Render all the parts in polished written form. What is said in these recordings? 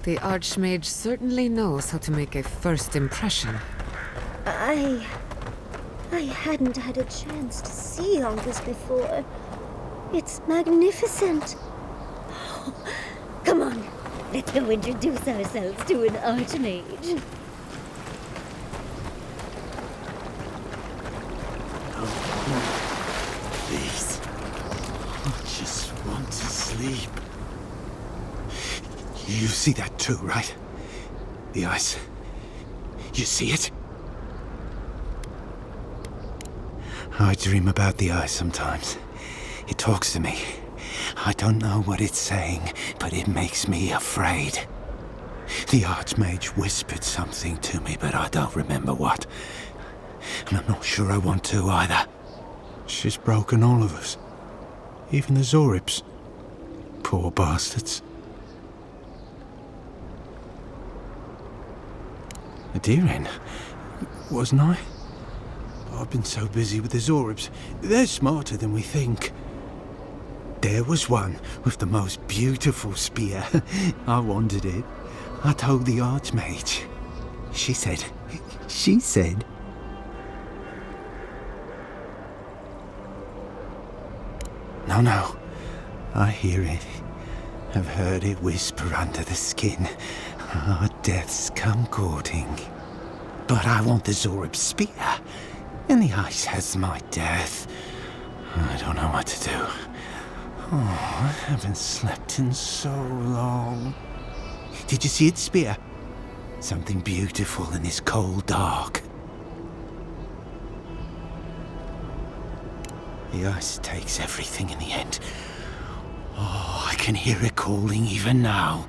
The Archmage certainly knows how to make a first impression. I hadn't had a chance to see all this before. It's magnificent. Oh, come on, let's go introduce ourselves to an Archmage. Please, I just want to sleep. You see that too, right? The ice. You see it? I dream about the ice sometimes. It talks to me. I don't know what it's saying, but it makes me afraid. The Archmage whispered something to me, but I don't remember what. And I'm not sure I want to either. She's broken all of us. Even the Zoribs. Poor bastards. Aedyr, wasn't I? I've been so busy with the Zoribs. They're smarter than we think. There was one with the most beautiful spear. I wanted it. I told the Archmage. She said... No. I hear it. I've heard it whisper under the skin. Our deaths come courting. But I want the Zorib spear. And the ice has my death. I don't know what to do. Oh, I haven't slept in so long. Did you see its spear? Something beautiful in this cold dark. The ice takes everything in the end. Oh, I can hear it calling even now.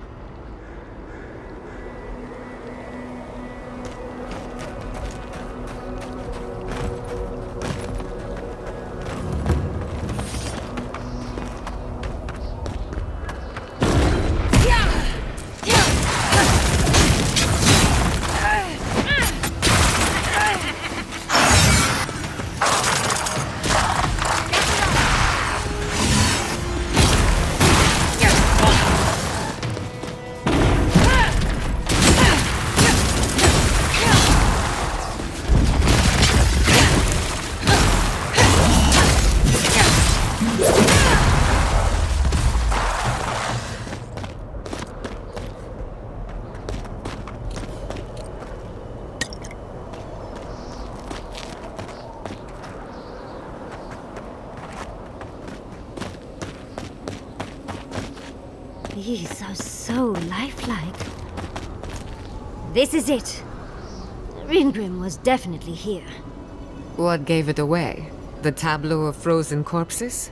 These are so lifelike. This is it. Ringrim was definitely here. What gave it away? The tableau of frozen corpses?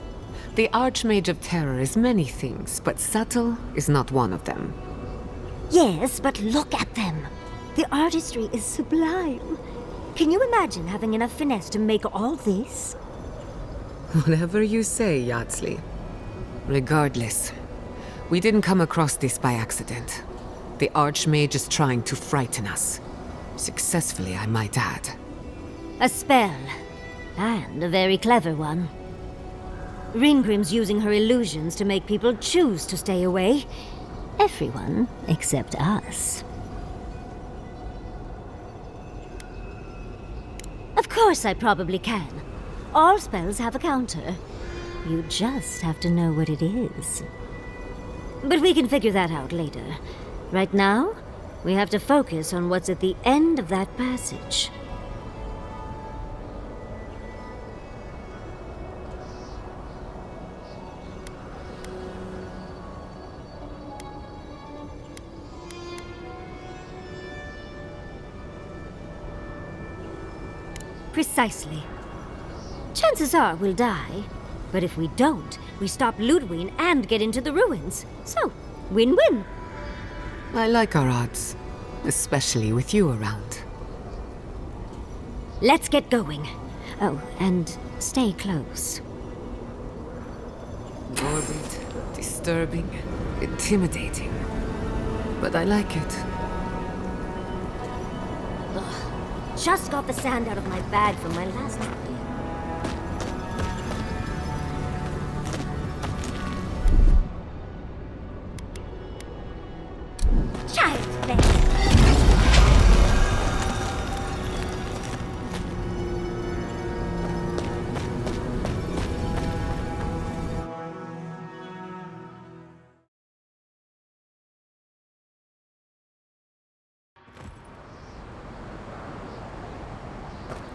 The Archmage of Terror is many things, but subtle is not one of them. Yes, but look at them. The artistry is sublime. Can you imagine having enough finesse to make all this? Whatever you say, Yardsley. Regardless, we didn't come across this by accident. The Archmage is trying to frighten us. Successfully, I might add. A spell. And a very clever one. Ringrim's using her illusions to make people choose to stay away. Everyone except us. Of course I probably can. All spells have a counter. You just have to know what it is. But we can figure that out later. Right now, we have to focus on what's at the end of that passage. Precisely. Chances are we'll die, but if we don't, we stop Ludwig and get into the ruins. So, win-win. I like our odds, especially with you around. Let's get going. Oh, and stay close. Morbid, disturbing, intimidating. But I like it. Just got the sand out of my bag from my last trip. Child thing.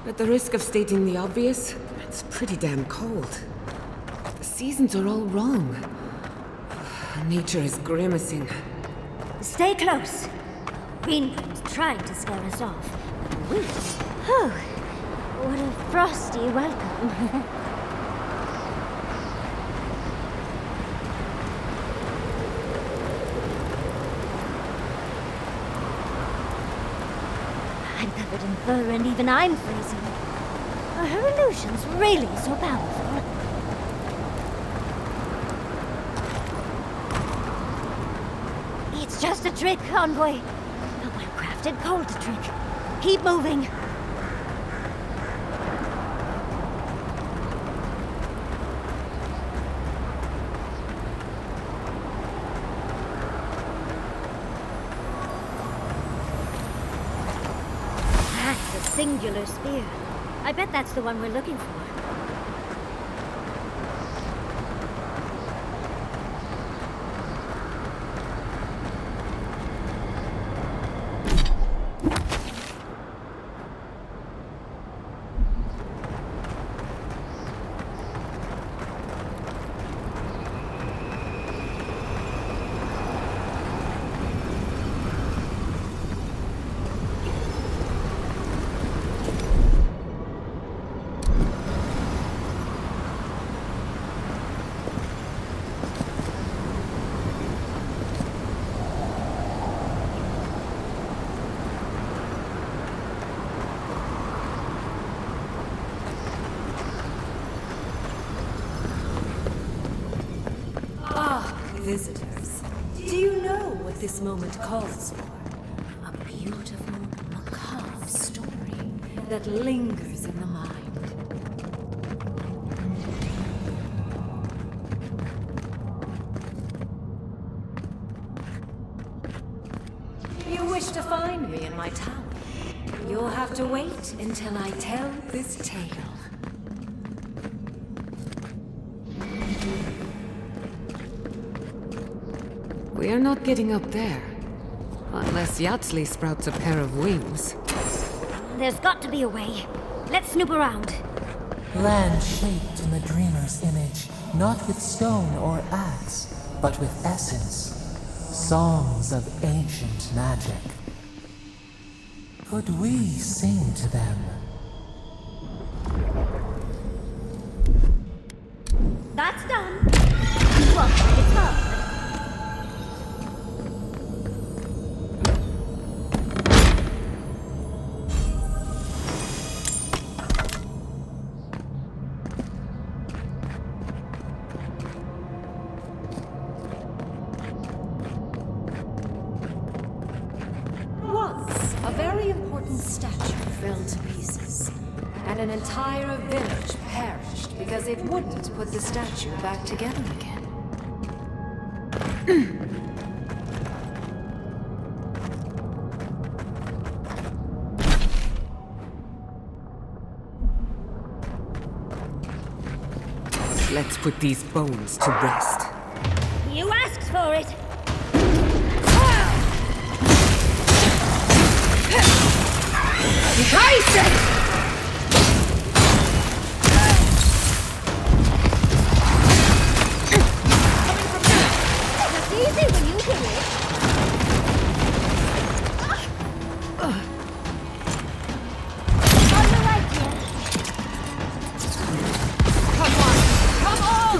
At the risk of stating the obvious, it's pretty damn cold. The seasons are all wrong. Nature is grimacing. Stay close. Greenbrim's trying to scare us off. But we... Oh, what a frosty welcome. I'm covered in fur and even I'm freezing. Are her illusions really so powerful? It's just a trick, Envoy. A well-crafted cold trick. Keep moving. That's a singular spear. I bet that's the one we're looking for. Visitors, do you know what this moment calls for? A beautiful, macabre story that lingers in the mind. You wish to find me in my tower? You'll have to wait until I tell this tale. We are not getting up there. Unless Yardsley sprouts a pair of wings. There's got to be a way. Let's snoop around. Land shaped in the dreamer's image, not with stone or axe, but with essence. Songs of ancient magic. Could we sing to them? That's done. Well, it's done. important statue fell to pieces, and an entire village perished because it wouldn't put the statue back together again. Let's put these bones to rest. You asked for it! It's easy when you do it. On the right, dear. Come on! Come on!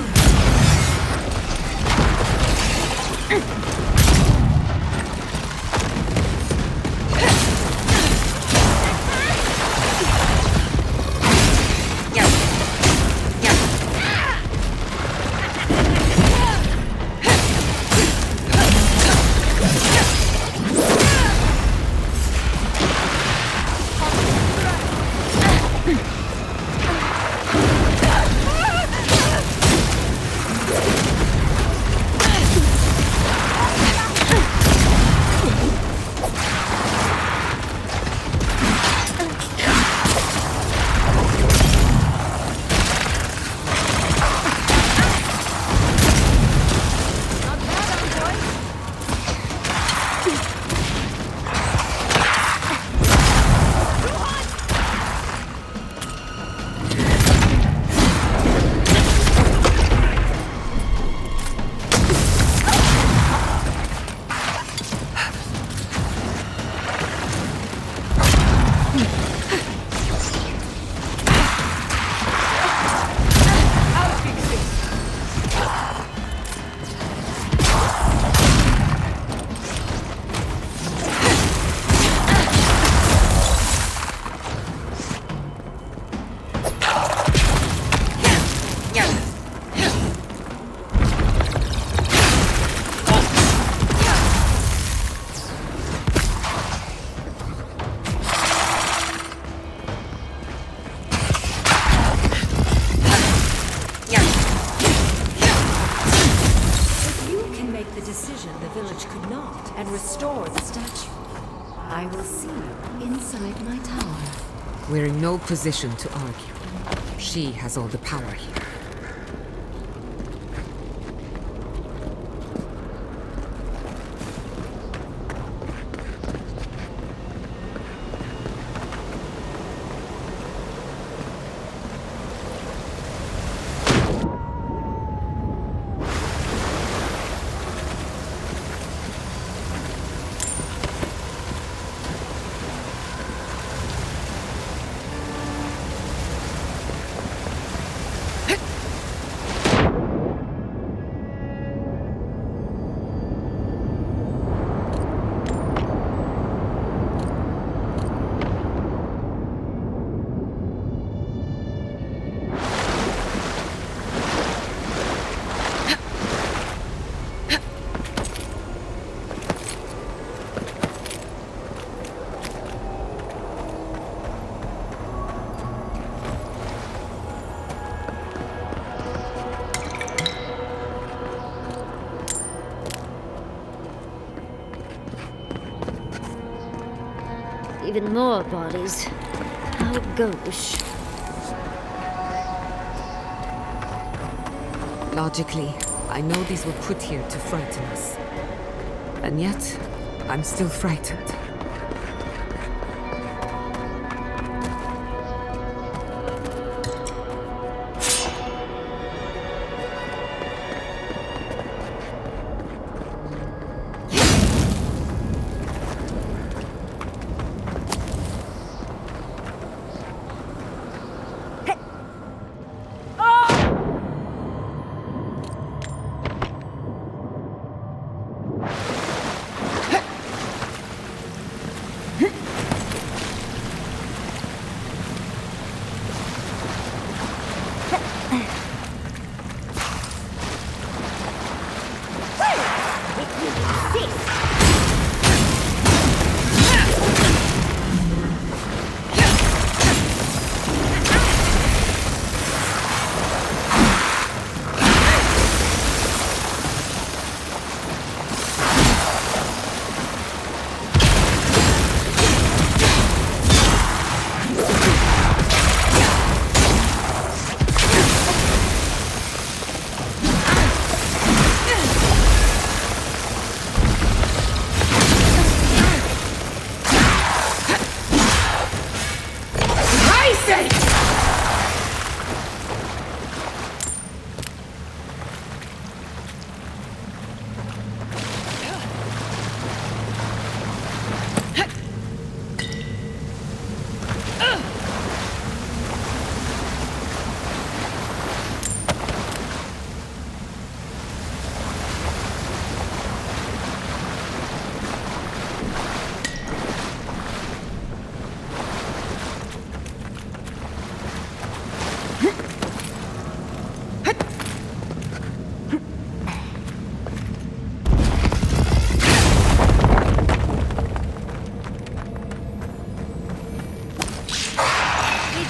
I will see you inside my tower. We're in no position to argue. She has all the power here. Even more bodies. How gauche. Logically, I know these were put here to frighten us. And yet, I'm still frightened.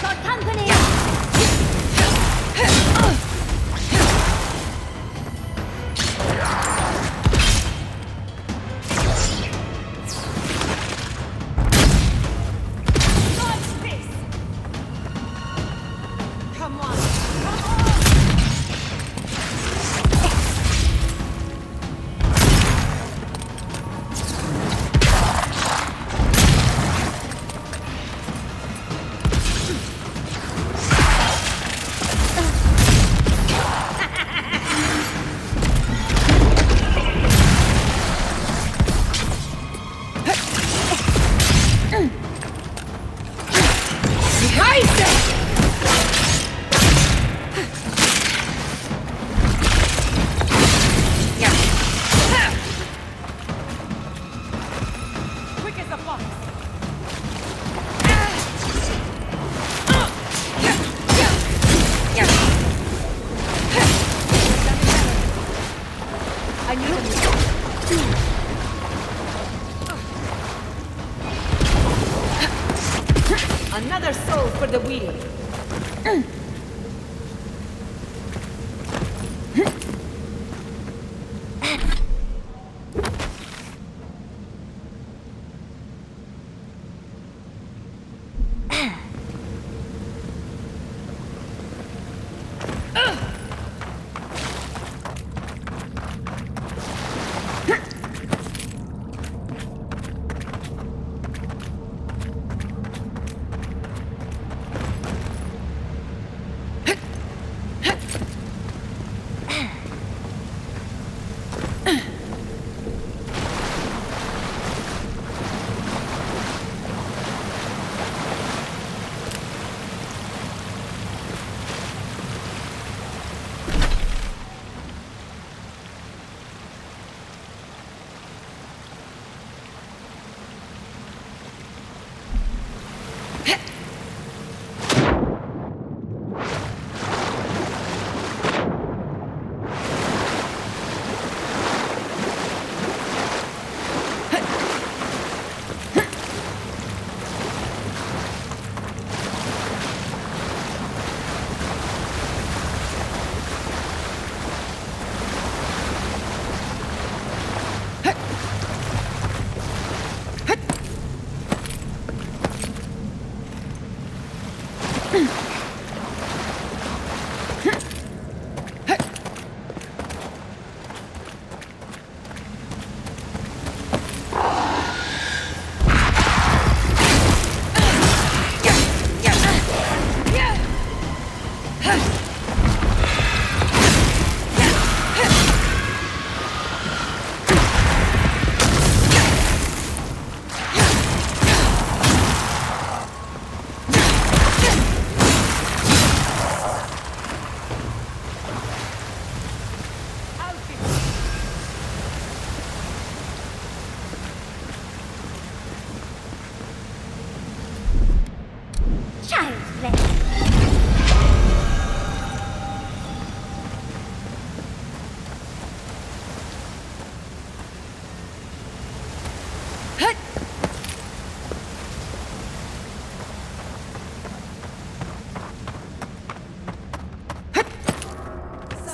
Got company! Another soul for the wheel.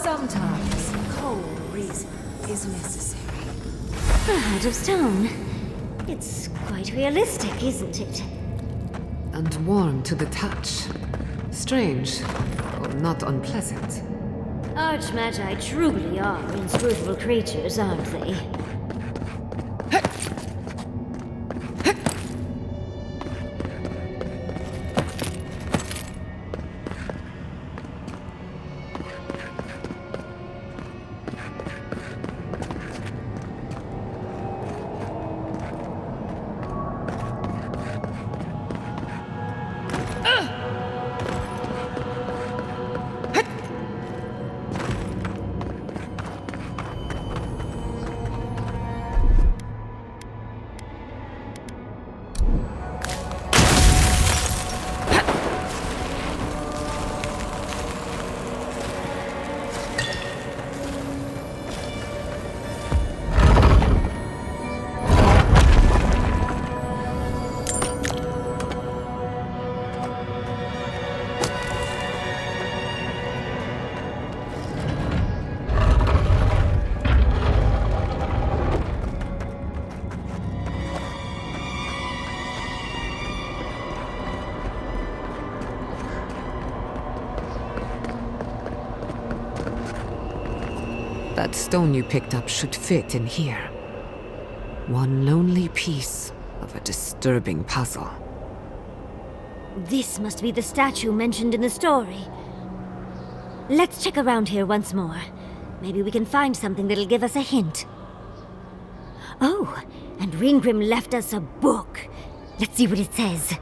Sometimes cold reason is necessary. A heart of stone. It's quite realistic, isn't it? And warm to the touch. Strange, or not unpleasant. Archmagi truly are inscrutable creatures, aren't they? That stone you picked up should fit in here. One lonely piece of a disturbing puzzle. This must be the statue mentioned in the story. Let's check around here once more. Maybe we can find something that'll give us a hint. Oh, and Ringgrim left us a book. Let's see what it says.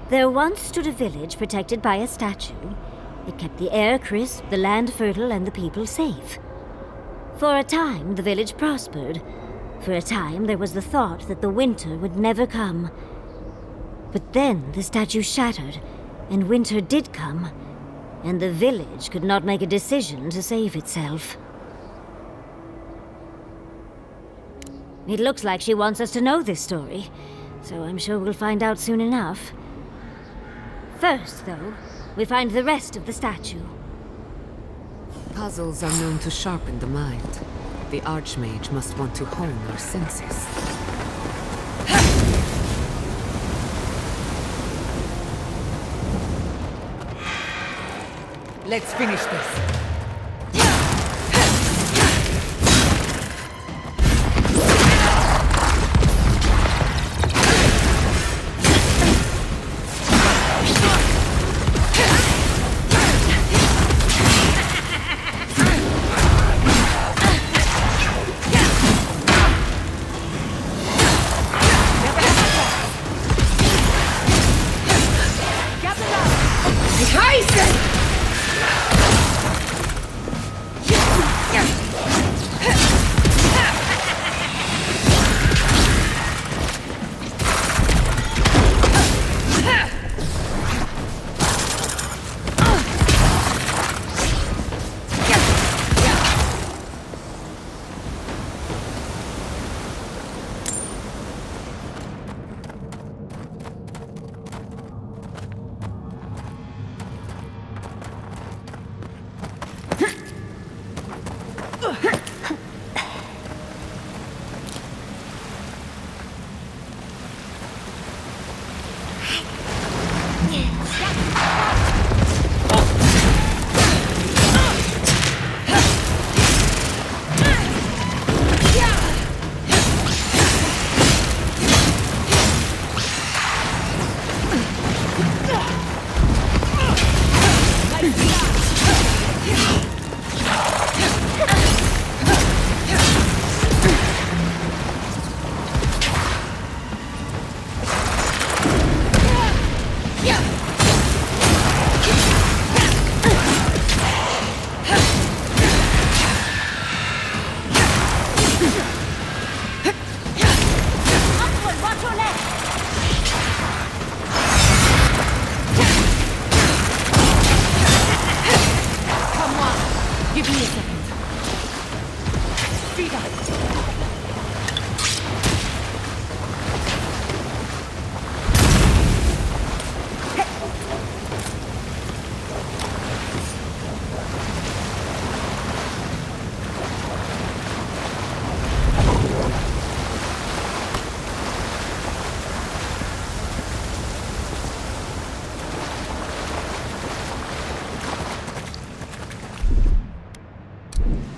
There once stood a village protected by a statue. It kept the air crisp, the land fertile, and the people safe. For a time, the village prospered. For a time, there was the thought that the winter would never come. But then the statue shattered, and winter did come, and the village could not make a decision to save itself. It looks like she wants us to know this story, so I'm sure we'll find out soon enough. First, though, we find the rest of the statue. Puzzles are known to sharpen the mind. The Archmage must want to hone our senses. Let's finish this.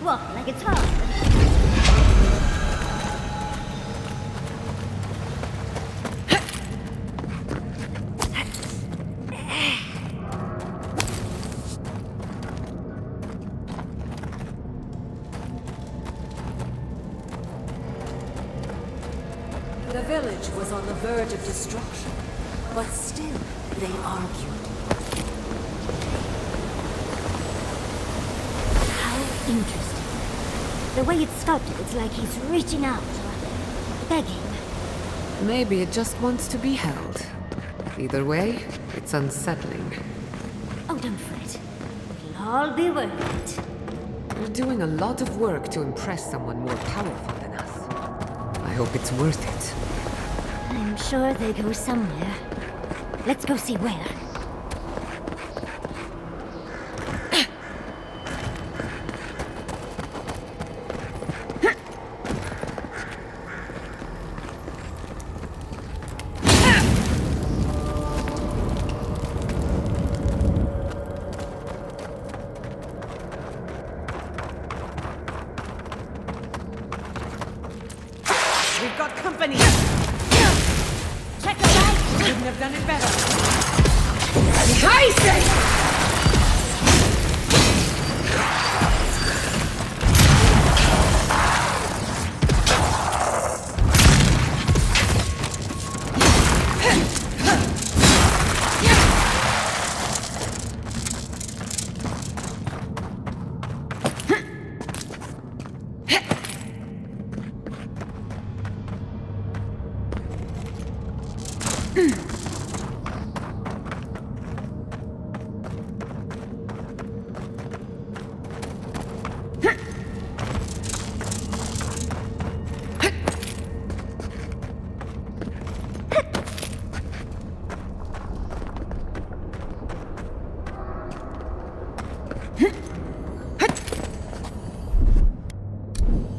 Walk like it's hard. The village was on the verge of destruction, but still they argued. How interesting. The way it's sculpted, it's like he's reaching out, or begging. Maybe it just wants to be held. Either way, it's unsettling. Oh, don't fret. It'll all be worth it. We're doing a lot of work to impress someone more powerful than us. I hope it's worth it. I'm sure they go somewhere. Let's go see where. We've got company! Check the light! Couldn't have done it better!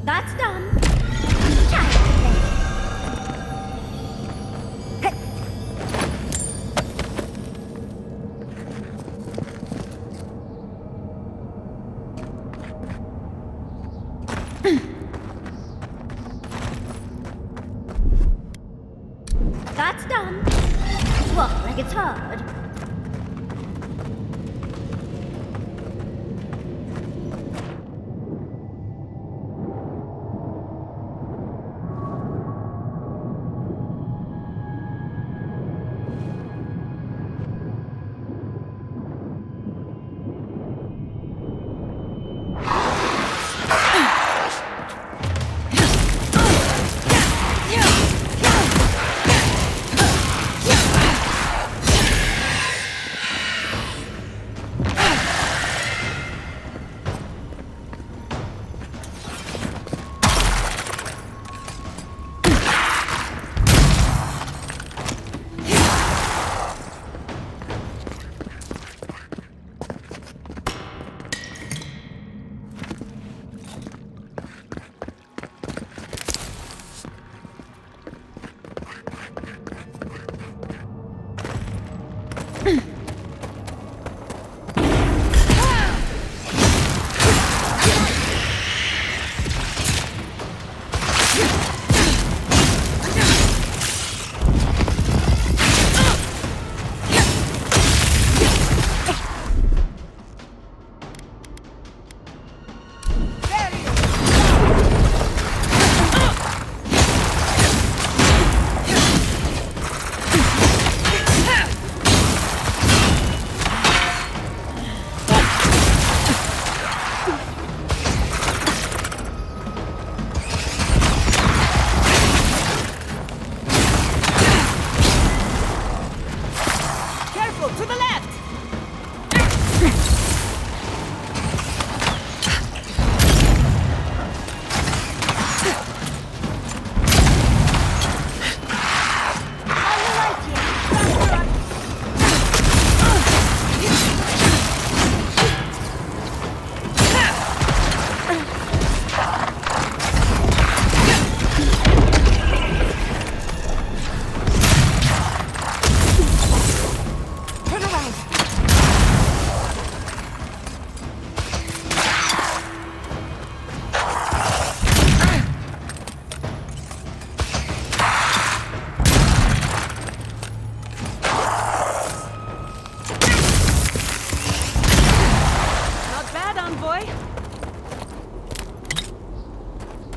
That's done. That's done. What, like it's hard?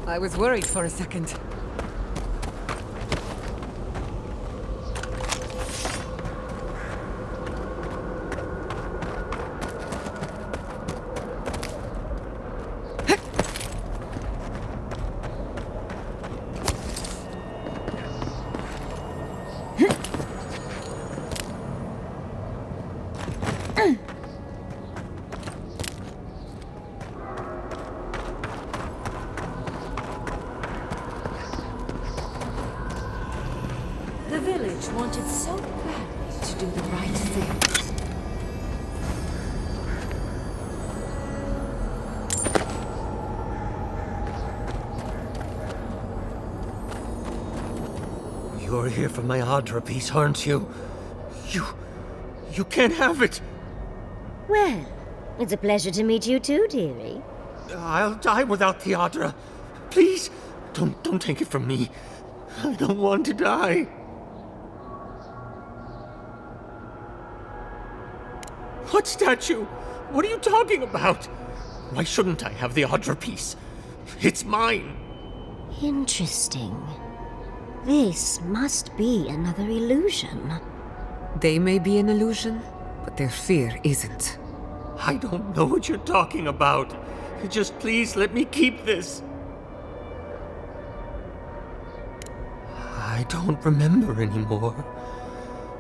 I was worried for a second. The village wanted so badly to do the right thing. You're here for my Aedyr piece, aren't you? You can't have it! Well, it's a pleasure to meet you too, dearie. I'll die without the Aedyr. Please, don't take it from me. I don't want to die. What statue? What are you talking about? Why shouldn't I have the Aedyr piece? It's mine. Interesting. This must be another illusion. They may be an illusion, but their fear isn't. I don't know what you're talking about. Just please let me keep this. I don't remember anymore.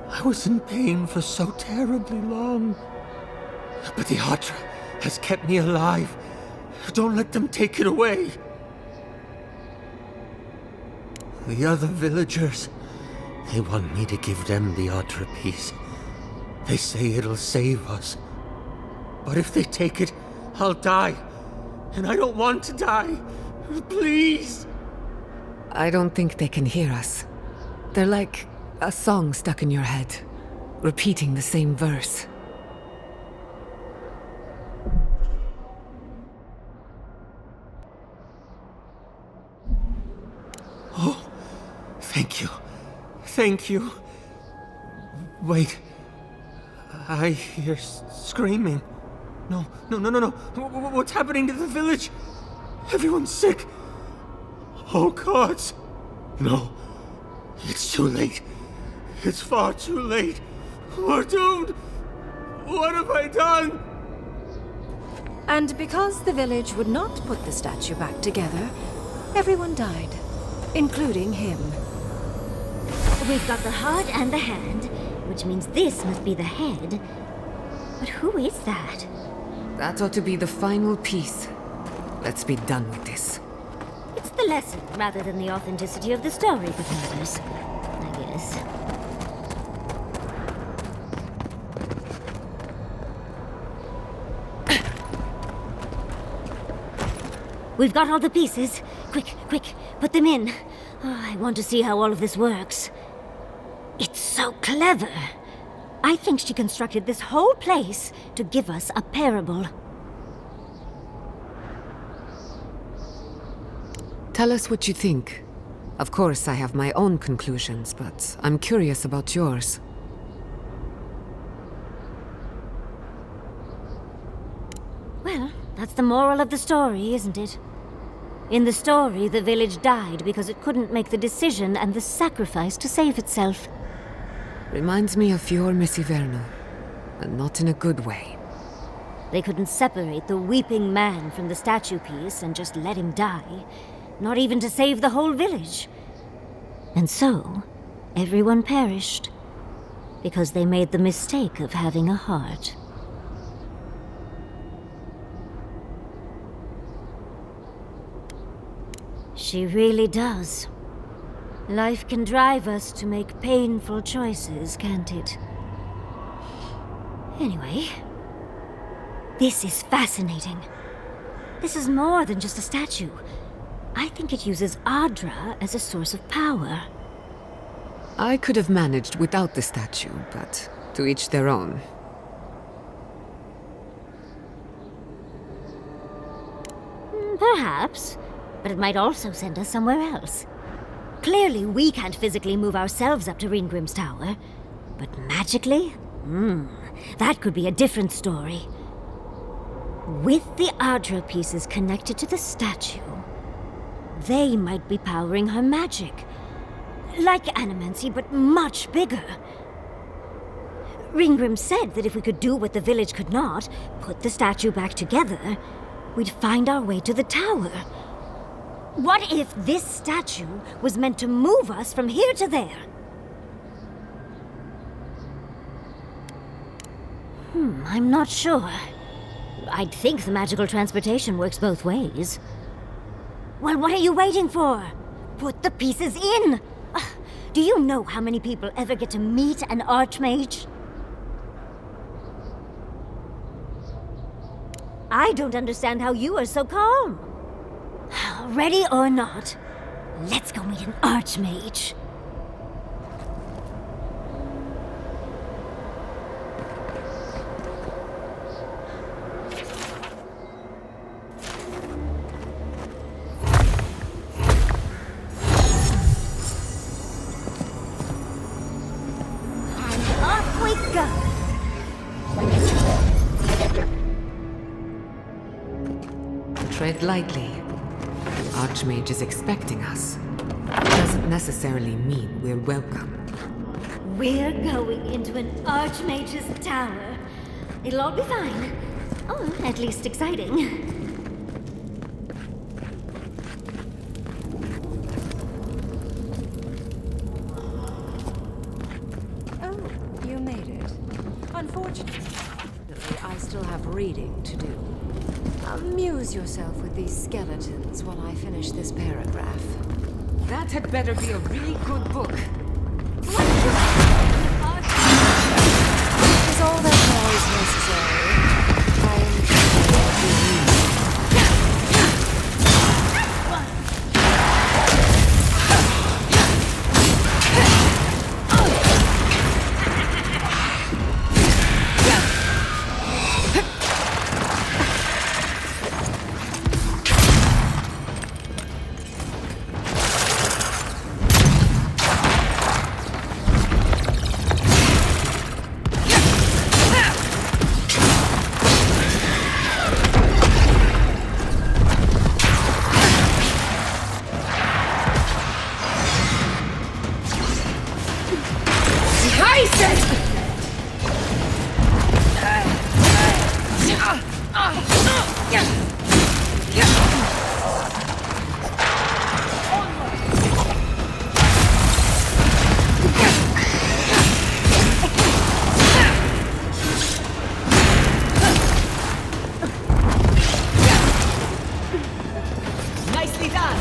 I was in pain for so terribly long. But the Aedyr has kept me alive. Don't let them take it away. The other villagers, they want me to give them the Aedyr piece. They say it'll save us. But if they take it, I'll die. And I don't want to die. Please. I don't think they can hear us. They're like a song stuck in your head, repeating the same verse. Oh, thank you. Thank you. Wait. I hear screaming. No. What's happening to the village? Everyone's sick. Oh, gods. No. It's too late. It's far too late. We're doomed. What have I done? And because the village would not put the statue back together, everyone died, including him. We've got the heart and the hand, which means this must be the head. But who is that? That ought to be the final piece. Let's be done with this. It's the lesson rather than the authenticity of the story that matters, I guess. We've got all the pieces. Quick, put them in. Oh, I want to see how all of this works. It's so clever. I think she constructed this whole place to give us a parable. Tell us what you think. Of course, I have my own conclusions, but I'm curious about yours. Well, that's the moral of the story, isn't it? In the story, the village died because it couldn't make the decision and the sacrifice to save itself. Reminds me of your Miss Iverno, but not in a good way. They couldn't separate the weeping man from the statue piece and just let him die. Not even to save the whole village. And so, everyone perished. Because they made the mistake of having a heart. She really does. Life can drive us to make painful choices, can't it? Anyway, this is fascinating. This is more than just a statue. I think it uses Aedyr as a source of power. I could have managed without the statue, but to each their own. Perhaps, but it might also send us somewhere else. Clearly, we can't physically move ourselves up to Ringrim's tower. But magically? That could be a different story. With the Aedyr pieces connected to the statue, they might be powering her magic. Like animancy, but much bigger. Ringgrim said that if we could do what the village could not, put the statue back together, we'd find our way to the tower. What if this statue was meant to move us from here to there? I'm not sure. I'd think the magical transportation works both ways. Well, what are you waiting for? Put the pieces in! Do you know how many people ever get to meet an archmage? I don't understand how you are so calm. Ready or not, let's go meet an archmage. tread lightly. The Archmage is expecting us. It doesn't necessarily mean we're welcome. We're going into an Archmage's tower. It'll all be fine. Or at least exciting. You made it. Unfortunately, I still have reading to do. Amuse yourself with these skeletons while I finish this paragraph. That had better be a really good book. Is all that noise necessary? I am Nicely done!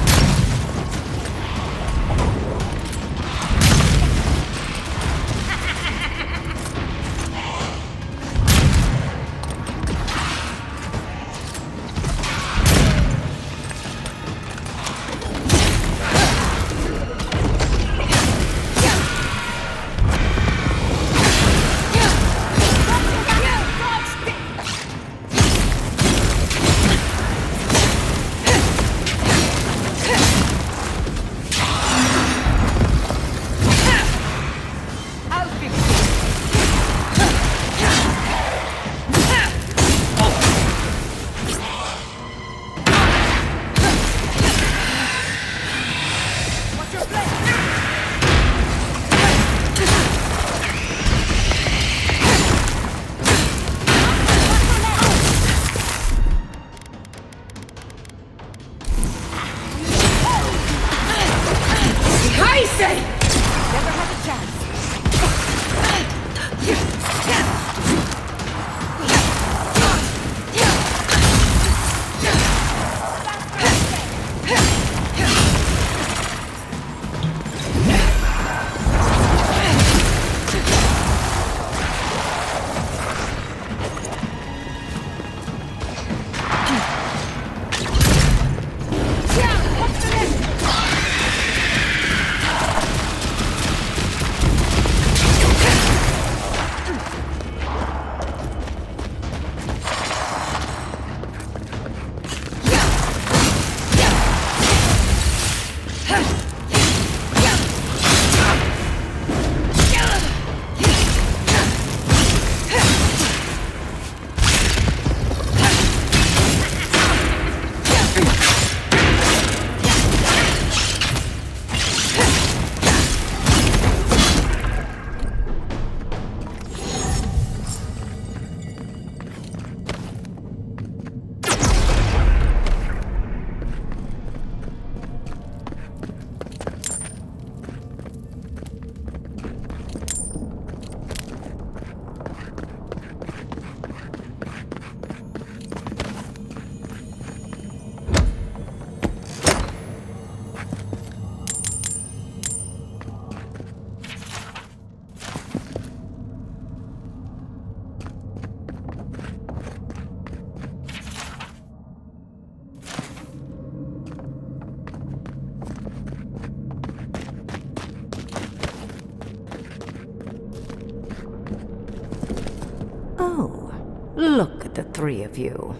Look at the three of you.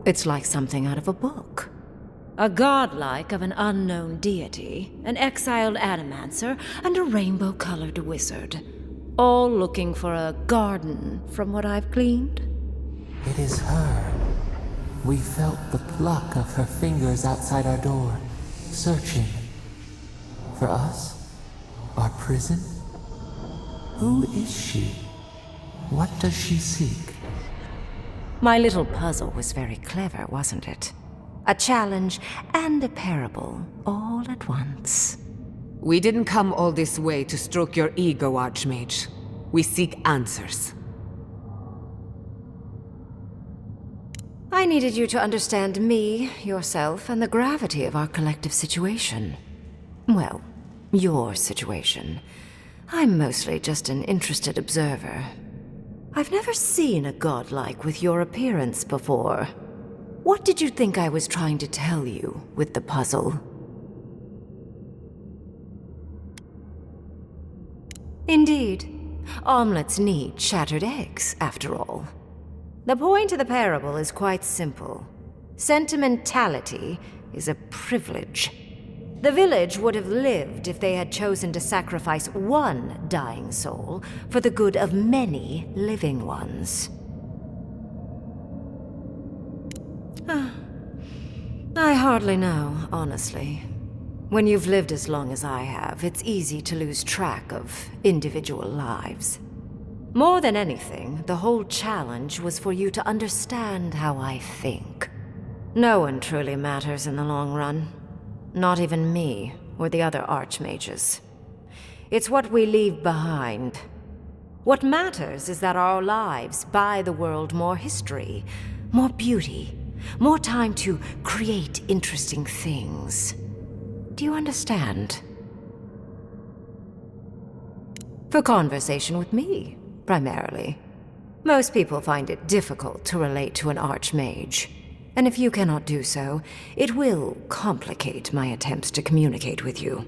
It's like something out of a book. A godlike of an unknown deity, an exiled animancer, and a rainbow-colored wizard. All looking for a garden, from what I've gleaned. It is her. We felt the pluck of her fingers outside our door, searching. For us? Our prison? Who is she? What does she seek? My little puzzle was very clever, wasn't it? A challenge and a parable all at once. We didn't come all this way to stroke your ego, Archmage. We seek answers. I needed you to understand me, yourself, and the gravity of our collective situation. Well, your situation. I'm mostly just an interested observer. I've never seen a godlike with your appearance before. What did you think I was trying to tell you with the puzzle? Indeed. Omelets need shattered eggs, after all. The point of the parable is quite simple. Sentimentality is a privilege. The village would have lived if they had chosen to sacrifice one dying soul for the good of many living ones. I hardly know, honestly. When you've lived as long as I have, it's easy to lose track of individual lives. More than anything, the whole challenge was for you to understand how I think. No one truly matters in the long run. Not even me, or the other archmages. It's what we leave behind. What matters is that our lives buy the world more history, more beauty, more time to create interesting things. Do you understand? For conversation with me, primarily. Most people find it difficult to relate to an archmage. And if you cannot do so, it will complicate my attempts to communicate with you.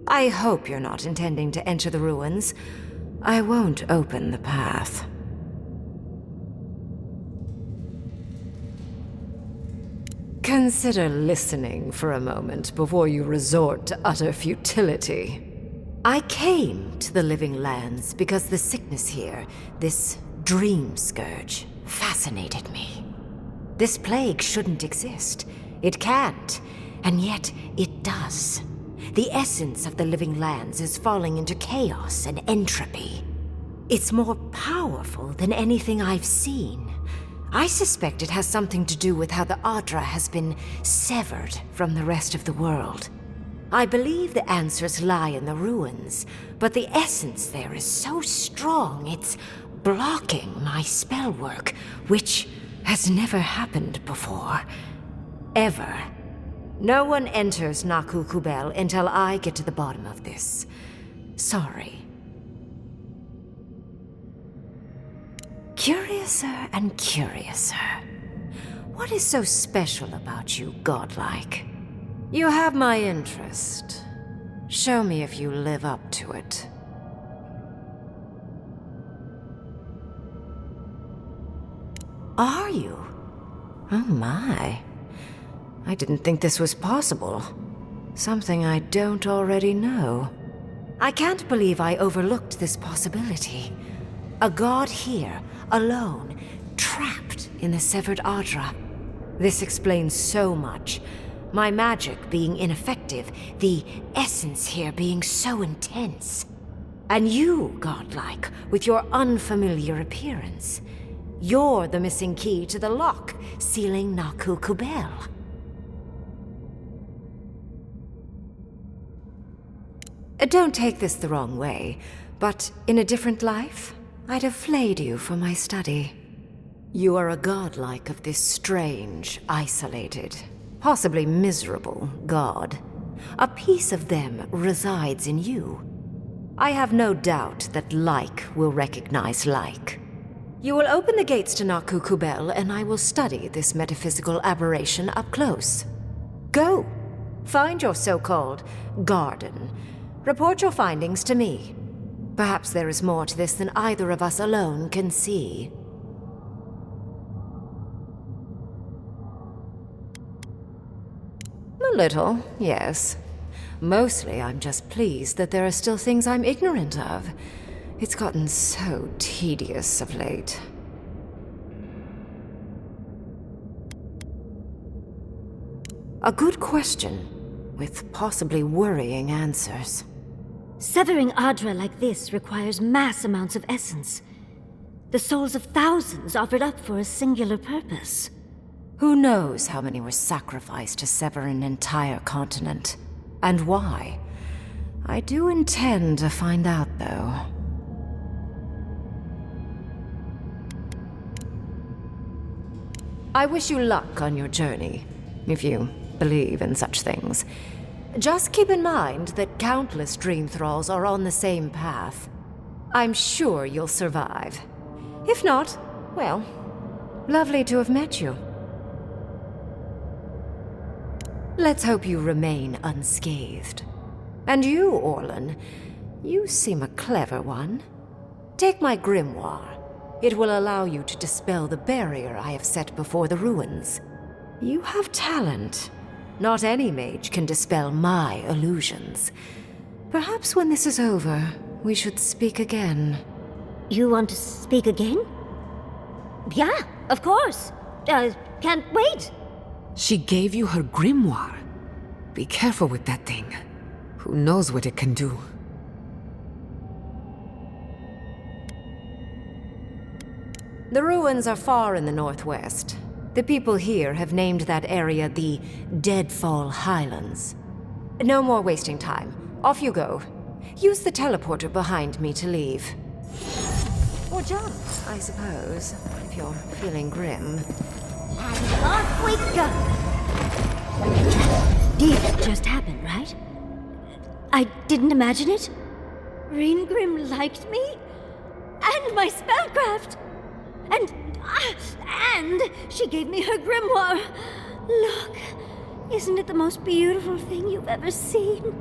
I hope you're not intending to enter the ruins. I won't open the path. Consider listening for a moment before you resort to utter futility. I came to the Living Lands because the sickness here, this dream scourge, fascinated me. This plague shouldn't exist. It can't, and yet it does. The essence of the Living Lands is falling into chaos and entropy. It's more powerful than anything I've seen. I suspect it has something to do with how the Aedyr has been severed from the rest of the world. I believe the answers lie in the ruins, but the essence there is so strong it's blocking my spell work, which has never happened before. Ever. No one enters Naku Kubel until I get to the bottom of this. Sorry. Curiouser and curiouser. What is so special about you, Godlike? You have my interest. Show me if you live up to it. Are you? Oh my. I didn't think this was possible. Something I don't already know. I can't believe I overlooked this possibility. A god here, alone, trapped in the severed Aedyr. This explains so much. My magic being ineffective, the essence here being so intense. And you, Godlike, with your unfamiliar appearance. You're the missing key to the lock, sealing Naku Kubel. Don't take this the wrong way, but in a different life, I'd have flayed you for my study. You are a godlike of this strange, isolated, possibly miserable god. A piece of them resides in you. I have no doubt that like will recognize like. You will open the gates to Naku Kubel, and I will study this metaphysical aberration up close. Go. Find your so-called garden. Report your findings to me. Perhaps there is more to this than either of us alone can see. A little, yes. Mostly I'm just pleased that there are still things I'm ignorant of. It's gotten so tedious of late. A good question, with possibly worrying answers. Severing Aedyr like this requires mass amounts of essence. The souls of thousands offered up for a singular purpose. Who knows how many were sacrificed to sever an entire continent? And why? I do intend to find out, though. I wish you luck on your journey, if you believe in such things. Just keep in mind that countless dream thralls are on the same path. I'm sure you'll survive. If not, well, lovely to have met you. Let's hope you remain unscathed. And you, Orlan, you seem a clever one. Take my grimoire. It will allow you to dispel the barrier I have set before the ruins. You have talent. Not any mage can dispel my illusions. Perhaps when this is over, we should speak again. You want to speak again? Yeah, of course. Can't wait. She gave you her grimoire. Be careful with that thing. Who knows what it can do? The ruins are far in the northwest. The people here have named that area the Deadfall Highlands. No more wasting time. Off you go. Use the teleporter behind me to leave. Or jump, I suppose, if you're feeling grim. And off we go! Did just happen, right? I didn't imagine it. Ringrim liked me? And my spellcraft! And she gave me her grimoire. Look, isn't it the most beautiful thing you've ever seen?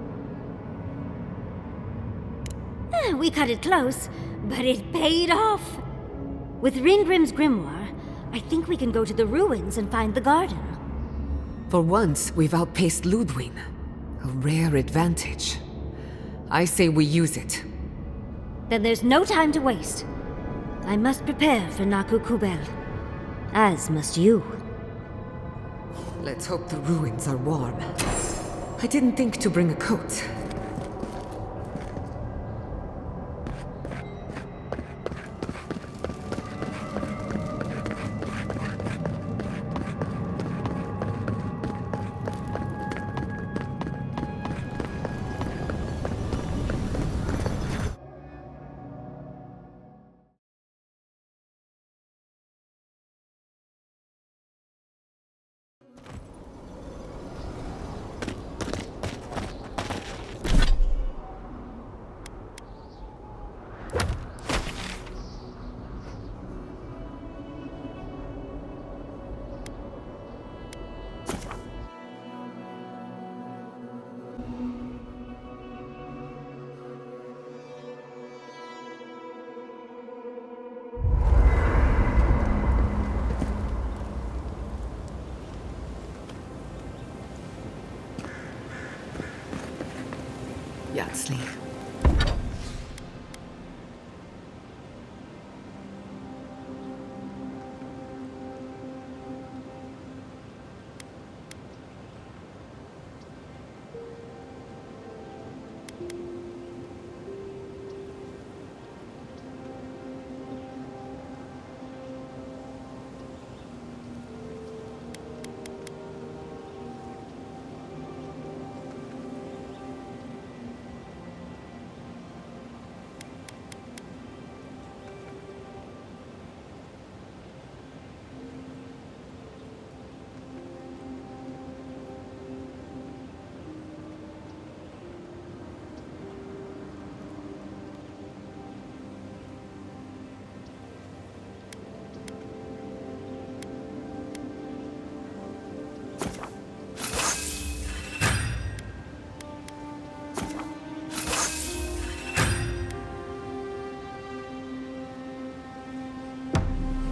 We cut it close, but it paid off. With Ringrim's grimoire, I think we can go to the ruins and find the garden. For once, we've outpaced Ludwig. A rare advantage. I say we use it. Then there's no time to waste. I must prepare for Naku Kubel. As must you. Let's hope the ruins are warm. I didn't think to bring a coat. Yatsley.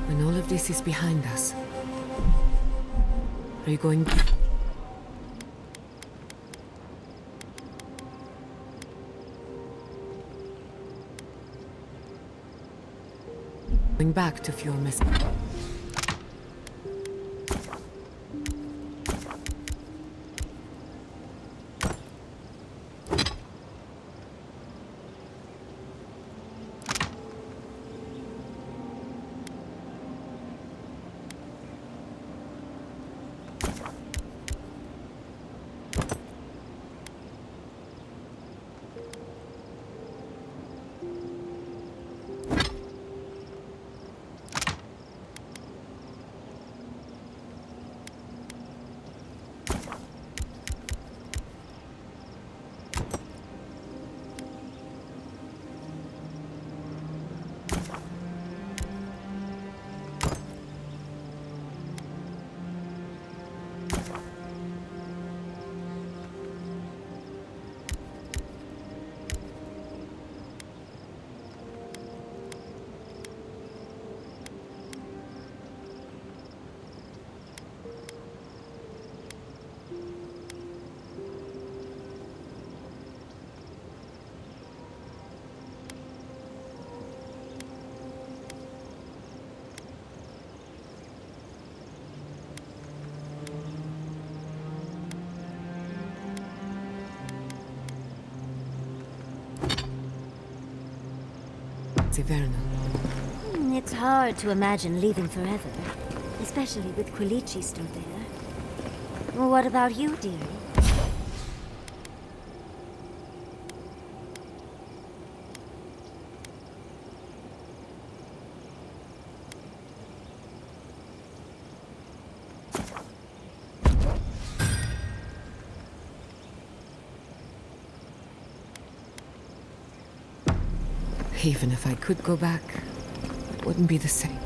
When all of this is behind us, are you going back to Fjordmess? Severna. It's hard to imagine leaving forever, especially with Quilici still there. Well, what about you, dearie? Even if I could go back, it wouldn't be the same.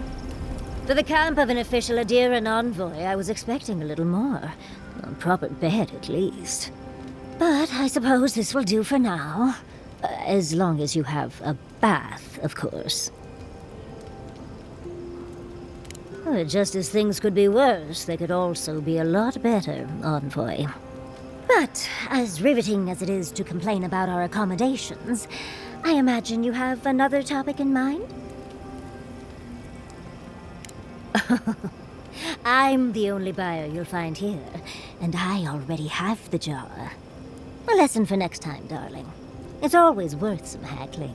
For the camp of an official Aedyr and envoy, I was expecting a little more. A proper bed, at least. But I suppose this will do for now. As long as you have a bath, of course. Just as things could be worse, they could also be a lot better, envoy. But, as riveting as it is to complain about our accommodations, I imagine you have another topic in mind? I'm the only buyer you'll find here, and I already have the jar. A lesson for next time, darling. It's always worth some haggling.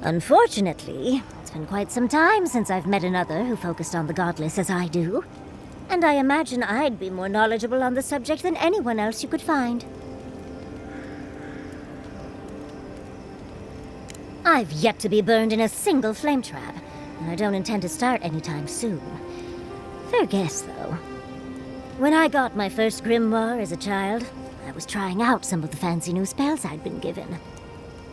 Unfortunately, it's been quite some time since I've met another who focused on the godless as I do. And I imagine I'd be more knowledgeable on the subject than anyone else you could find. I've yet to be burned in a single flame trap, and I don't intend to start anytime soon. Fair guess, though. When I got my first grimoire as a child, I was trying out some of the fancy new spells I'd been given.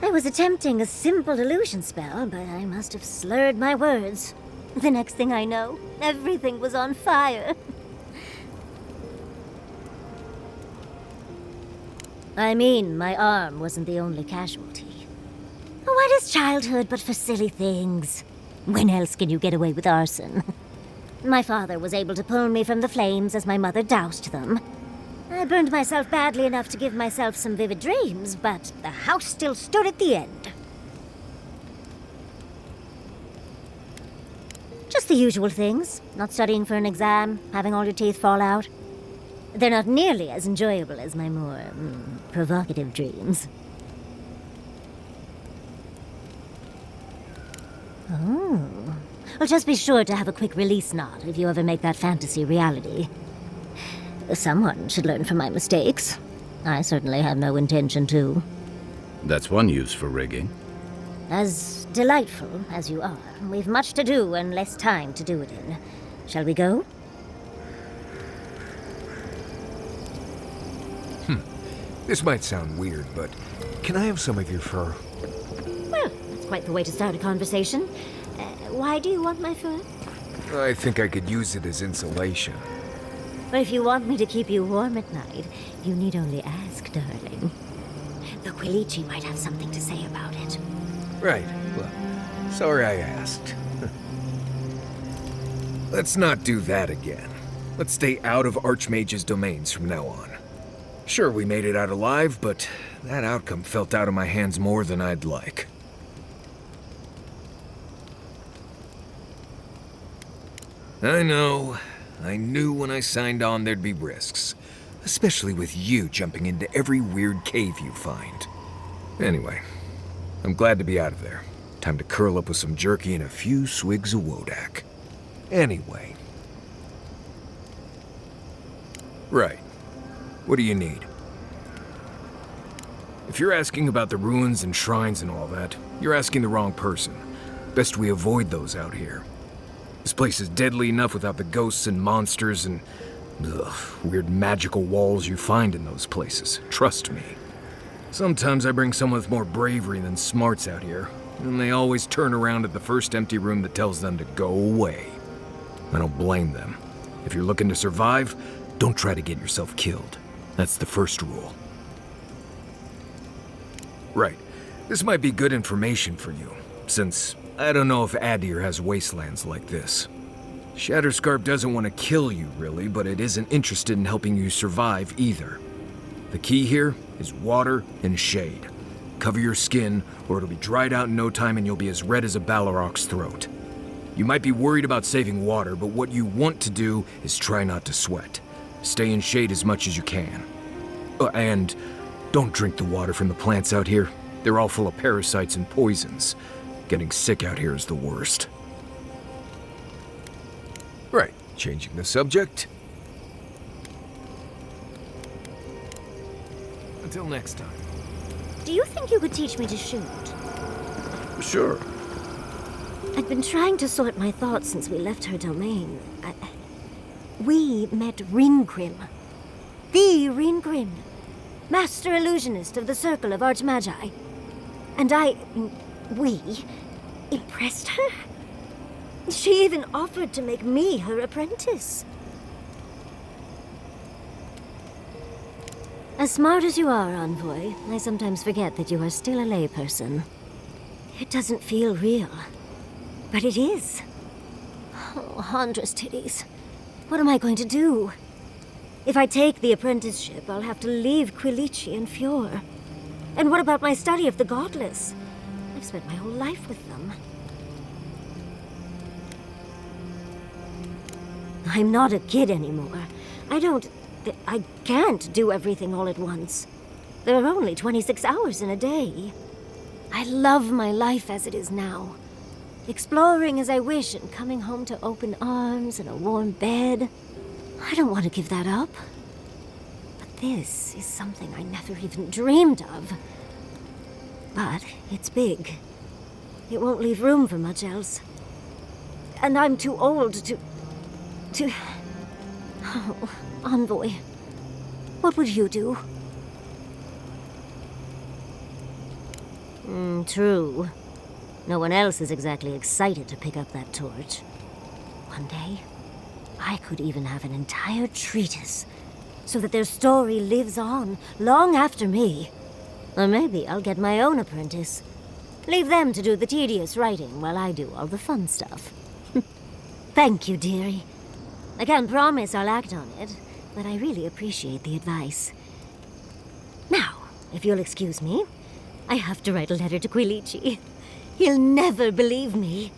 I was attempting a simple illusion spell, but I must have slurred my words. The next thing I know, everything was on fire. I mean, my arm wasn't the only casualty. What is childhood but for silly things? When else can you get away with arson? My father was able to pull me from the flames as my mother doused them. I burned myself badly enough to give myself some vivid dreams, but the house still stood at the end. Just the usual things. Not studying for an exam, having all your teeth fall out. They're not nearly as enjoyable as my more, provocative dreams. Oh. Well, just be sure to have a quick release knot if you ever make that fantasy reality. Someone should learn from my mistakes. I certainly have no intention to. That's one use for rigging. As delightful as you are, we've much to do and less time to do it in. Shall we go? This might sound weird, but can I have some of your fur? Well, that's quite the way to start a conversation. Why do you want my fur? I think I could use it as insulation. But if you want me to keep you warm at night, you need only ask, darling. The Quilici might have something to say about it. Right. Well, sorry I asked. Let's not do that again. Let's stay out of Archmage's domains from now on. Sure, we made it out alive, but that outcome felt out of my hands more than I'd like. I know. I knew when I signed on there'd be risks. Especially with you jumping into every weird cave you find. Anyway, I'm glad to be out of there. Time to curl up with some jerky and a few swigs of Wodak. Anyway. Right. What do you need? If you're asking about the ruins and shrines and all that, you're asking the wrong person. Best we avoid those out here. This place is deadly enough without the ghosts and monsters and weird magical walls you find in those places. Trust me. Sometimes I bring someone with more bravery than smarts out here, and they always turn around at the first empty room that tells them to go away. I don't blame them. If you're looking to survive, don't try to get yourself killed. That's the first rule. Right. This might be good information for you, since I don't know if Aedyr has wastelands like this. Shatterscarp doesn't want to kill you, really, but it isn't interested in helping you survive either. The key here is water and shade. Cover your skin, or it'll be dried out in no time and you'll be as red as a Balrog's throat. You might be worried about saving water, but what you want to do is try not to sweat. Stay in shade as much as you can. And don't drink the water from the plants out here. They're all full of parasites and poisons. Getting sick out here is the worst. Right, changing the subject. Until next time. Do you think you could teach me to shoot? Sure. I've been trying to sort my thoughts since we left her domain. We met Ringrim. The Ringrim. Master illusionist of the Circle of Archmagi. And we impressed her? She even offered to make me her apprentice. As smart as you are, Envoy, I sometimes forget that you are still a layperson. It doesn't feel real. But it is. Oh, Handra's titties. What am I going to do? If I take the apprenticeship, I'll have to leave Quilici and Fjord. And what about my study of the Godless? I've spent my whole life with them. I'm not a kid anymore. I can't do everything all at once. There are only 26 hours in a day. I love my life as it is now. Exploring as I wish and coming home to open arms and a warm bed. I don't want to give that up. But this is something I never even dreamed of. But it's big. It won't leave room for much else. And I'm too old to... Oh, Envoy, what would you do? True. No one else is exactly excited to pick up that torch. One day, I could even have an entire treatise, so that their story lives on long after me. Or maybe I'll get my own apprentice. Leave them to do the tedious writing while I do all the fun stuff. Thank you, dearie. I can't promise I'll act on it, but I really appreciate the advice. Now, if you'll excuse me, I have to write a letter to Quilici. He'll never believe me.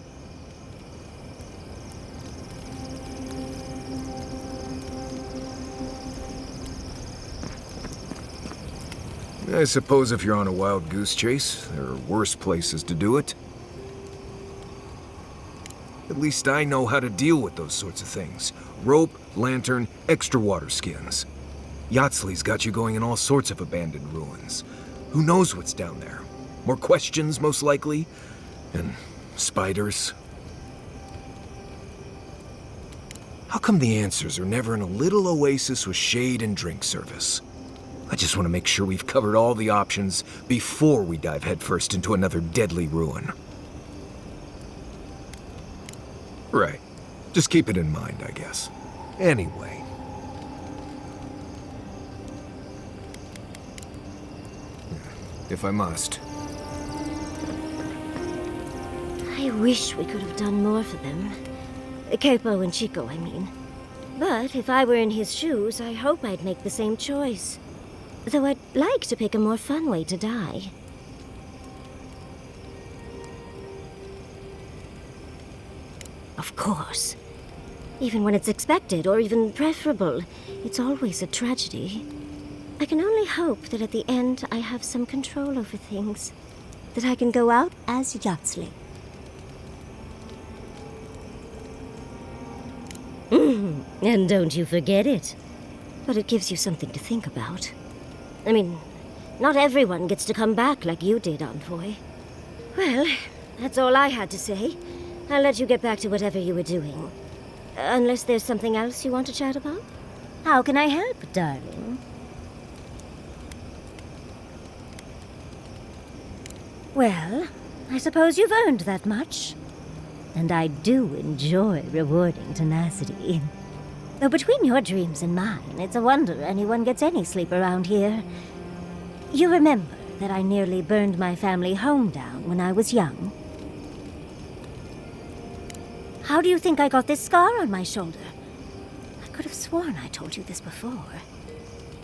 I suppose if you're on a wild goose chase, there are worse places to do it. At least I know how to deal with those sorts of things. Rope, lantern, extra water skins. Yatsley's got you going in all sorts of abandoned ruins. Who knows what's down there? More questions, most likely. And spiders. How come the answers are never in a little oasis with shade and drink service? I just want to make sure we've covered all the options before we dive headfirst into another deadly ruin. Right. Just keep it in mind, I guess. Anyway. If I must. I wish we could have done more for them. Capo and Chico, I mean. But if I were in his shoes, I hope I'd make the same choice. Though I'd like to pick a more fun way to die. Of course. Even when it's expected, or even preferable, it's always a tragedy. I can only hope that at the end I have some control over things. That I can go out as Yatsley. And don't you forget it. But it gives you something to think about. I mean, not everyone gets to come back like you did, Envoy. Well, that's all I had to say. I'll let you get back to whatever you were doing. Unless there's something else you want to chat about? How can I help, darling? Well, I suppose you've earned that much. And I do enjoy rewarding tenacity. Though between your dreams and mine, it's a wonder anyone gets any sleep around here. You remember that I nearly burned my family home down when I was young? How do you think I got this scar on my shoulder? I could have sworn I told you this before.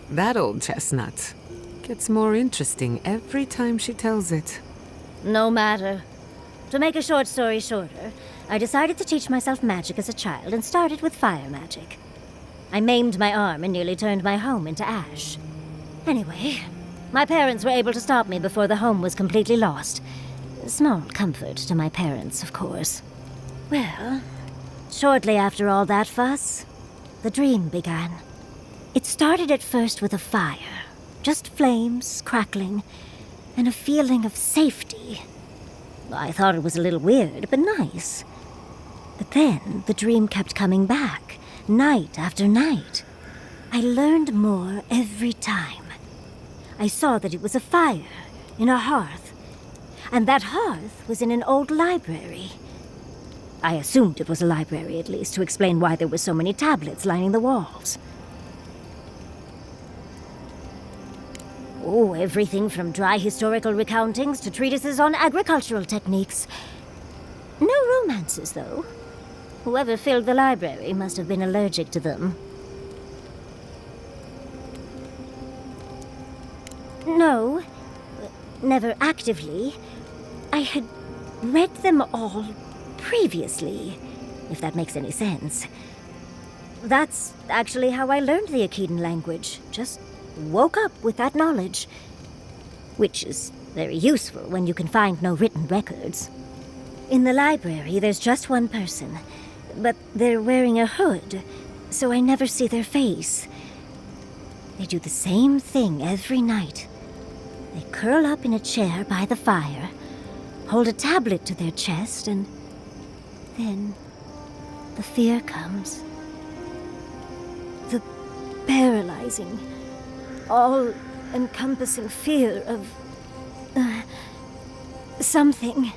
That old chestnut gets more interesting every time she tells it. No matter. To make a short story shorter, I decided to teach myself magic as a child and started with fire magic. I maimed my arm and nearly turned my home into ash. Anyway, my parents were able to stop me before the home was completely lost. Small comfort to my parents, of course. Well, shortly after all that fuss, the dream began. It started at first with a fire. Just flames, crackling, and a feeling of safety. I thought it was a little weird, but nice. But then the dream kept coming back, night after night. I learned more every time. I saw that it was a fire in a hearth, and that hearth was in an old library. I assumed it was a library, at least, to explain why there were so many tablets lining the walls. Oh, everything from dry historical recountings to treatises on agricultural techniques. No romances, though. Whoever filled the library must have been allergic to them. No, never actively. I had read them all previously, if that makes any sense. That's actually how I learned the Aedyr language. Just woke up with that knowledge, which is very useful when you can find no written records. In the library, there's just one person, but they're wearing a hood, so I never see their face. They do the same thing every night. They curl up in a chair by the fire, hold a tablet to their chest, and then the fear comes. The paralyzing, all-encompassing fear of something.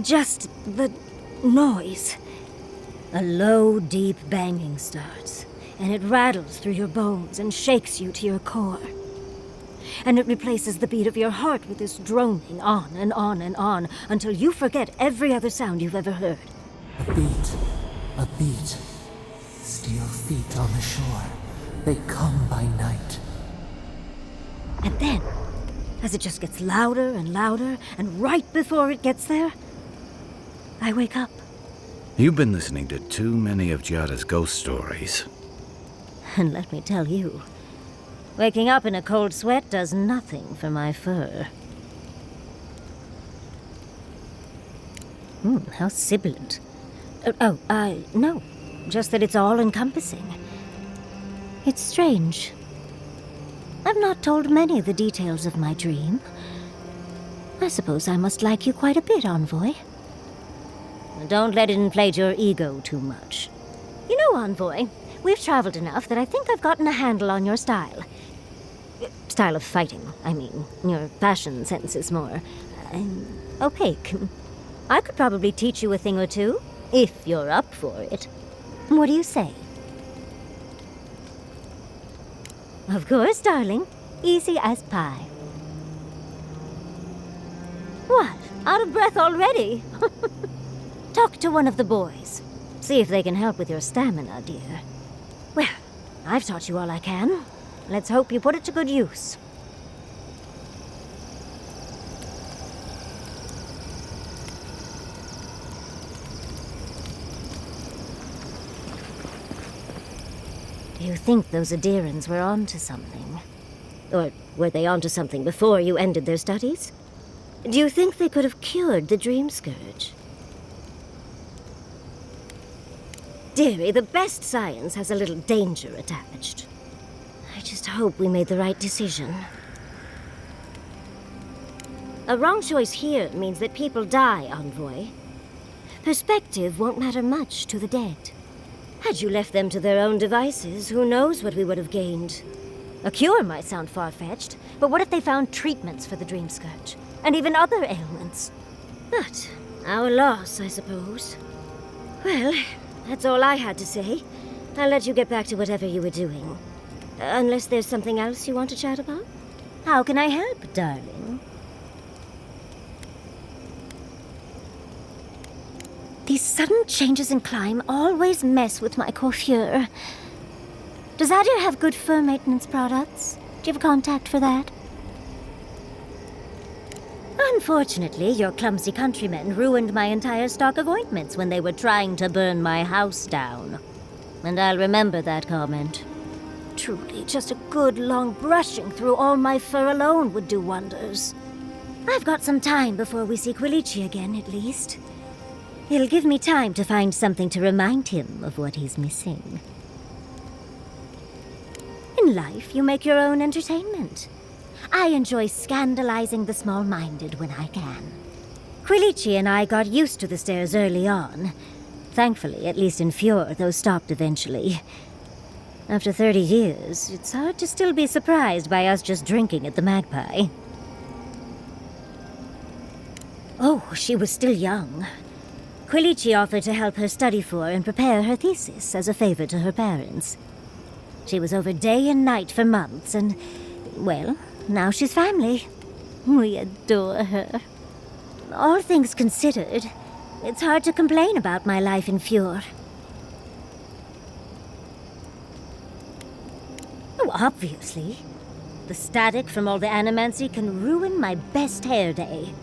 Just the noise. A low, deep banging starts, and it rattles through your bones and shakes you to your core. And it replaces the beat of your heart with this droning on and on and on until you forget every other sound you've ever heard. A beat. Steel feet on the shore. They come by night. And then, as it just gets louder and louder, and right before it gets there, I wake up. You've been listening to too many of Giada's ghost stories. And let me tell you, waking up in a cold sweat does nothing for my fur. How sibilant. No. Just that it's all-encompassing. It's strange. I've not told many of the details of my dream. I suppose I must like you quite a bit, Envoy. Don't let it inflate your ego too much. You know, Envoy, we've traveled enough that I think I've gotten a handle on your style. Style of fighting, I mean. Your fashion sense is more opaque. I could probably teach you a thing or two, if you're up for it. What do you say? Of course, darling. Easy as pie. What? Out of breath already? Talk to one of the boys. See if they can help with your stamina, dear. Well, I've taught you all I can. Let's hope you put it to good use. Do you think those Aedyrians were onto something? Or were they onto something before you ended their studies? Do you think they could have cured the Dream Scourge? Dearie, the best science has a little danger attached. I just hope we made the right decision. A wrong choice here means that people die, Envoy. Perspective won't matter much to the dead. Had you left them to their own devices, who knows what we would have gained? A cure might sound far-fetched, but what if they found treatments for the Dream Scourge? And even other ailments? But our loss, I suppose. Well, that's all I had to say. I'll let you get back to whatever you were doing. Unless there's something else you want to chat about? How can I help, darling? These sudden changes in climate always mess with my coiffure. Does Aedyr have good fur maintenance products? Do you have a contact for that? Unfortunately, your clumsy countrymen ruined my entire stock of ointments when they were trying to burn my house down. And I'll remember that comment. truly, just a good long brushing through all my fur alone would do wonders. I've got some time before we see Quilici again, at least. It'll give me time to find something to remind him of what he's missing. In life, you make your own entertainment. I enjoy scandalizing the small-minded when I can. Quilici and I got used to the stairs early on. Thankfully, at least in Fjord, those stopped eventually. After 30 years, it's hard to still be surprised by us just drinking at the Magpie. Oh, she was still young. Quilici offered to help her study for and prepare her thesis as a favor to her parents. She was over day and night for months, and, well, now she's family. We adore her. All things considered, it's hard to complain about my life in Fjord. Oh, obviously. The static from all the animancy can ruin my best hair day.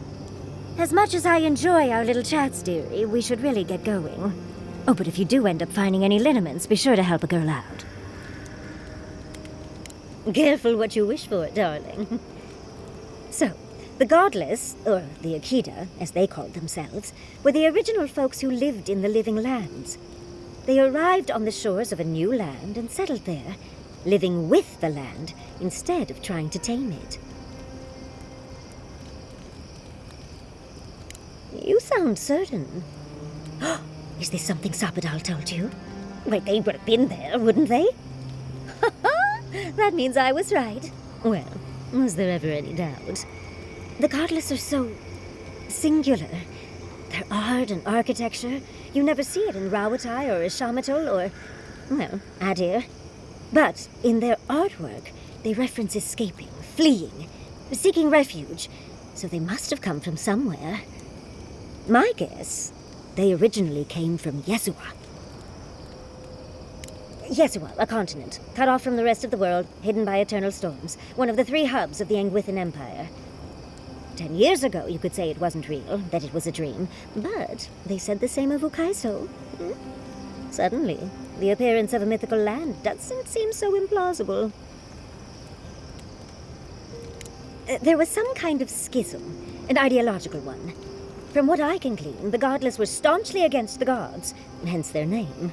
As much as I enjoy our little chats, dearie, we should really get going. Oh, but if you do end up finding any liniments, be sure to help a girl out. Careful what you wish for, darling. So, the Godless, or the Aedyr, as they called themselves, were the original folks who lived in the living lands. They arrived on the shores of a new land and settled there, living with the land instead of trying to tame it. You sound certain. Is this something Sappadal told you? Well, they would have been there, wouldn't they? That means I was right. Well, was there ever any doubt? The Godless are so singular. Their art and architecture, you never see it in Rawatai or Ishamatul or, well, Aedyr. But in their artwork, they reference escaping, fleeing, seeking refuge, so they must have come from somewhere. My guess, they originally came from Yesua. Yesua, a continent, cut off from the rest of the world, hidden by eternal storms, one of the 3 hubs of the Angwithan Empire. 10 years ago, you could say it wasn't real, that it was a dream, but they said the same of Ukaiso. Suddenly, the appearance of a mythical land doesn't seem so implausible. There was some kind of schism, an ideological one. From what I can glean, the Godless were staunchly against the gods, hence their name.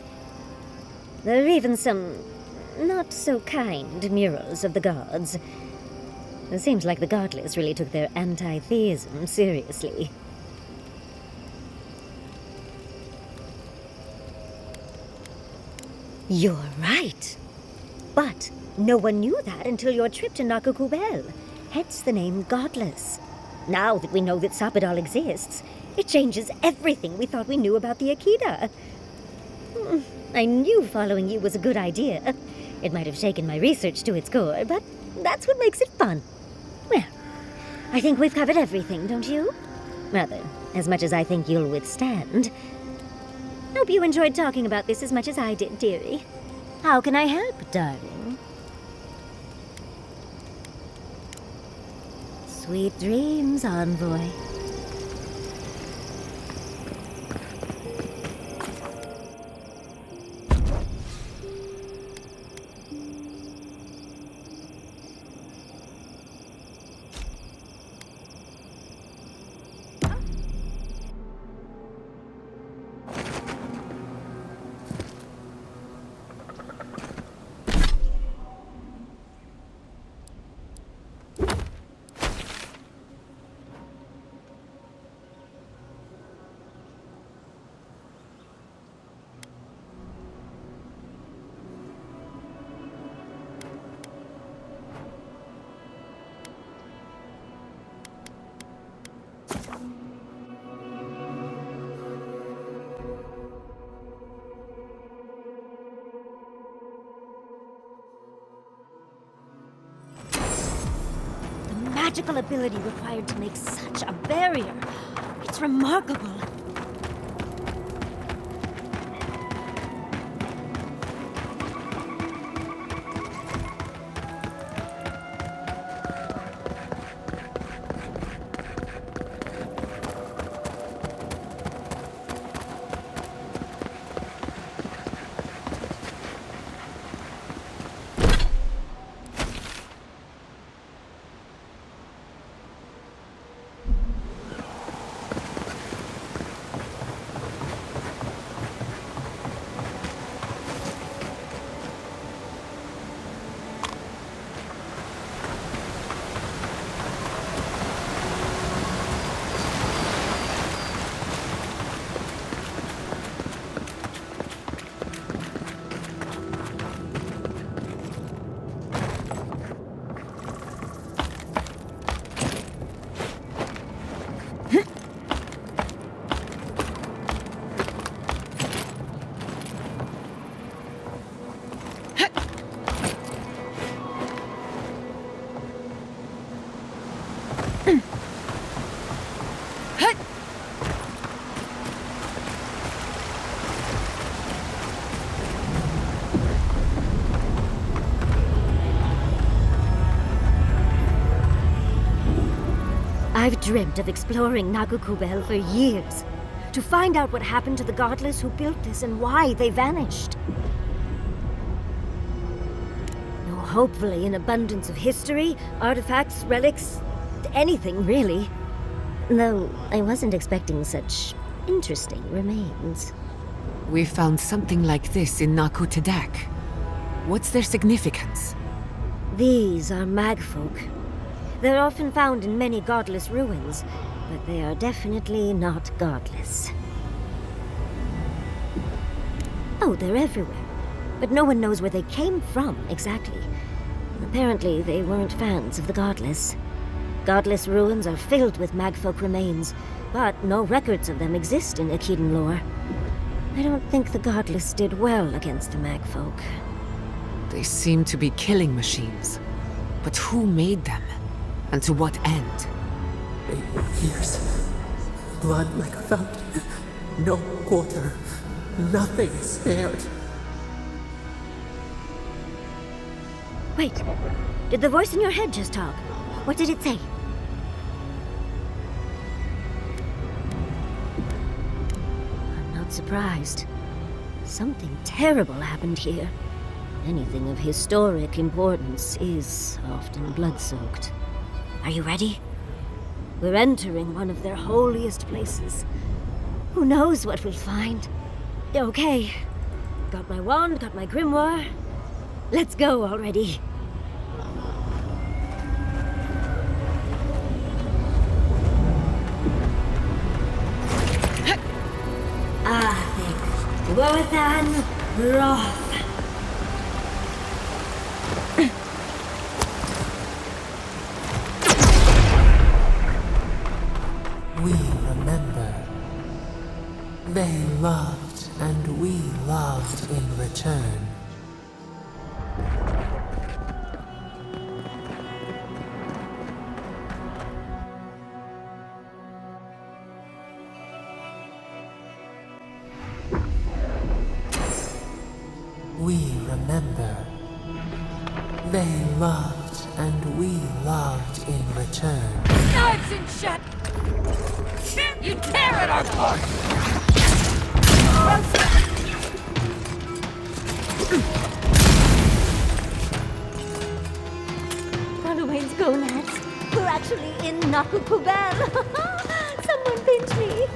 There are even some not-so-kind murals of the gods. It seems like the Godless really took their anti-theism seriously. You're right. But no one knew that until your trip to Nakukubel, hence the name Godless. Now that we know that Sappadal exists, it changes everything we thought we knew about the Aedyr. I knew following you was a good idea. It might have shaken my research to its core, but that's what makes it fun. Well, I think we've covered everything, don't you? Rather, as much as I think you'll withstand. Hope you enjoyed talking about this as much as I did, dearie. How can I help, darling? Sweet dreams, envoy. Magical ability required to make such a barrier. It's remarkable. I've dreamt of exploring Nakukubel for years, to find out what happened to the godless who built this and why they vanished. Now, hopefully an abundance of history, artifacts, relics, anything really. Though I wasn't expecting such interesting remains. We found something like this in Naku-Tadak. What's their significance? These are magfolk. They're often found in many godless ruins, but they are definitely not godless. Oh, they're everywhere, but no one knows where they came from exactly. Apparently, they weren't fans of the godless. Godless ruins are filled with magfolk remains, but no records of them exist in Aedyr lore. I don't think the godless did well against the magfolk. They seem to be killing machines. But who made them? And to what end? Years. Blood like a fountain. No quarter. Nothing spared. Wait, did the voice in your head just talk? What did it say? I'm not surprised. Something terrible happened here. Anything of historic importance is often blood-soaked. Are you ready? We're entering one of their holiest places. Who knows what we'll find? Okay. Got my wand, got my grimoire. Let's go already. Worthan Roth. We remember. They loved, and we loved in return. We remember. They loved, and we loved in return. Knives and shut! You tear it apart! Halloween's gonads. We're actually in Nakukubel. Someone pinch me.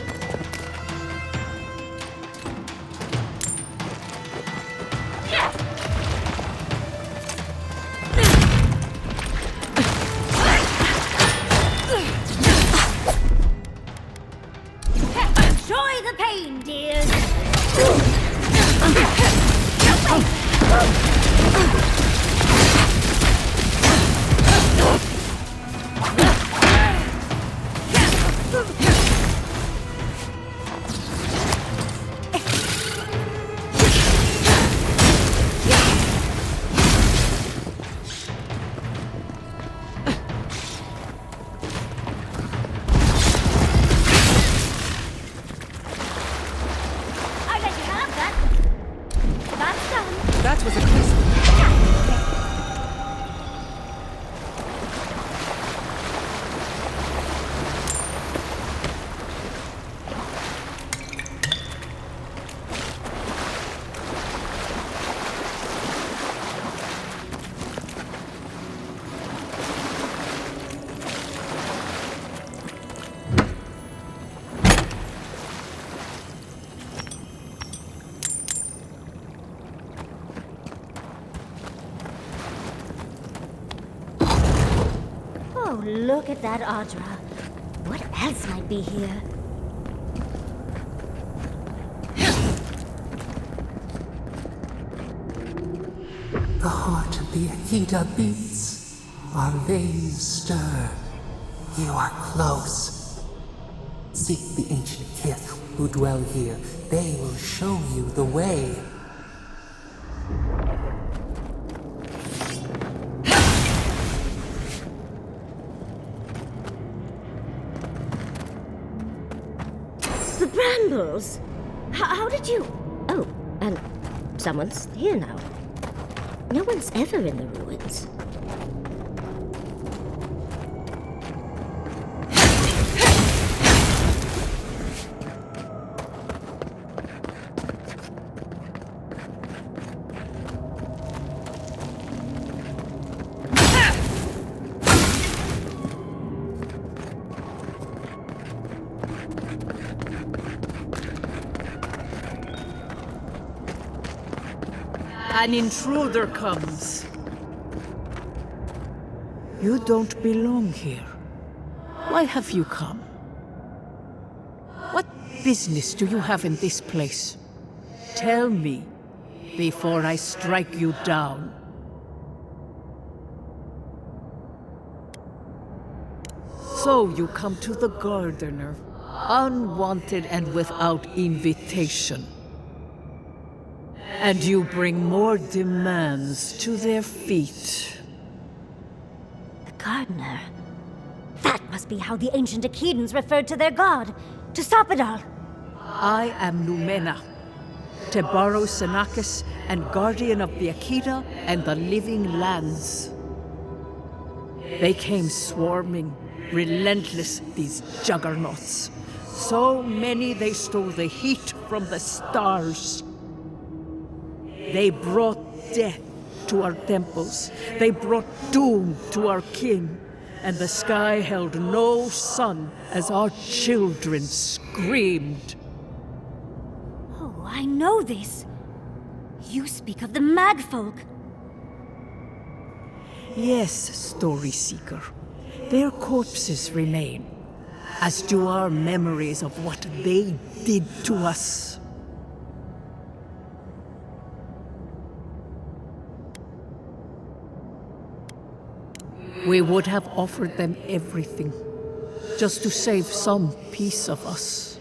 Enjoy the pain, dears! I let you have that. That's done. That was a close one. Oh, look at that Aedyr. What else might be here? The heart of the Aedyr beats. Our veins stir. You are close. Seek the ancient kith who dwell here. They will show you the way. The brambles! How did you... Oh, and someone's here now. No one's ever in the ruins. An intruder comes. You don't belong here. Why have you come? What business do you have in this place? Tell me, before I strike you down. So you come to the Gardener, unwanted and without invitation. And you bring more demands to their feet. The Gardener. That must be how the ancient Aedyans referred to their god, to Sapodal. I am Numena, Tebaro Senakis, and guardian of the Akita and the living lands. They came swarming, relentless, these juggernauts. So many they stole the heat from the stars. They brought death to our temples. They brought doom to our kin. And the sky held no sun as our children screamed. Oh, I know this. You speak of the Magfolk. Yes, Story Seeker. Their corpses remain, as do our memories of what they did to us. We would have offered them everything, just to save some piece of us.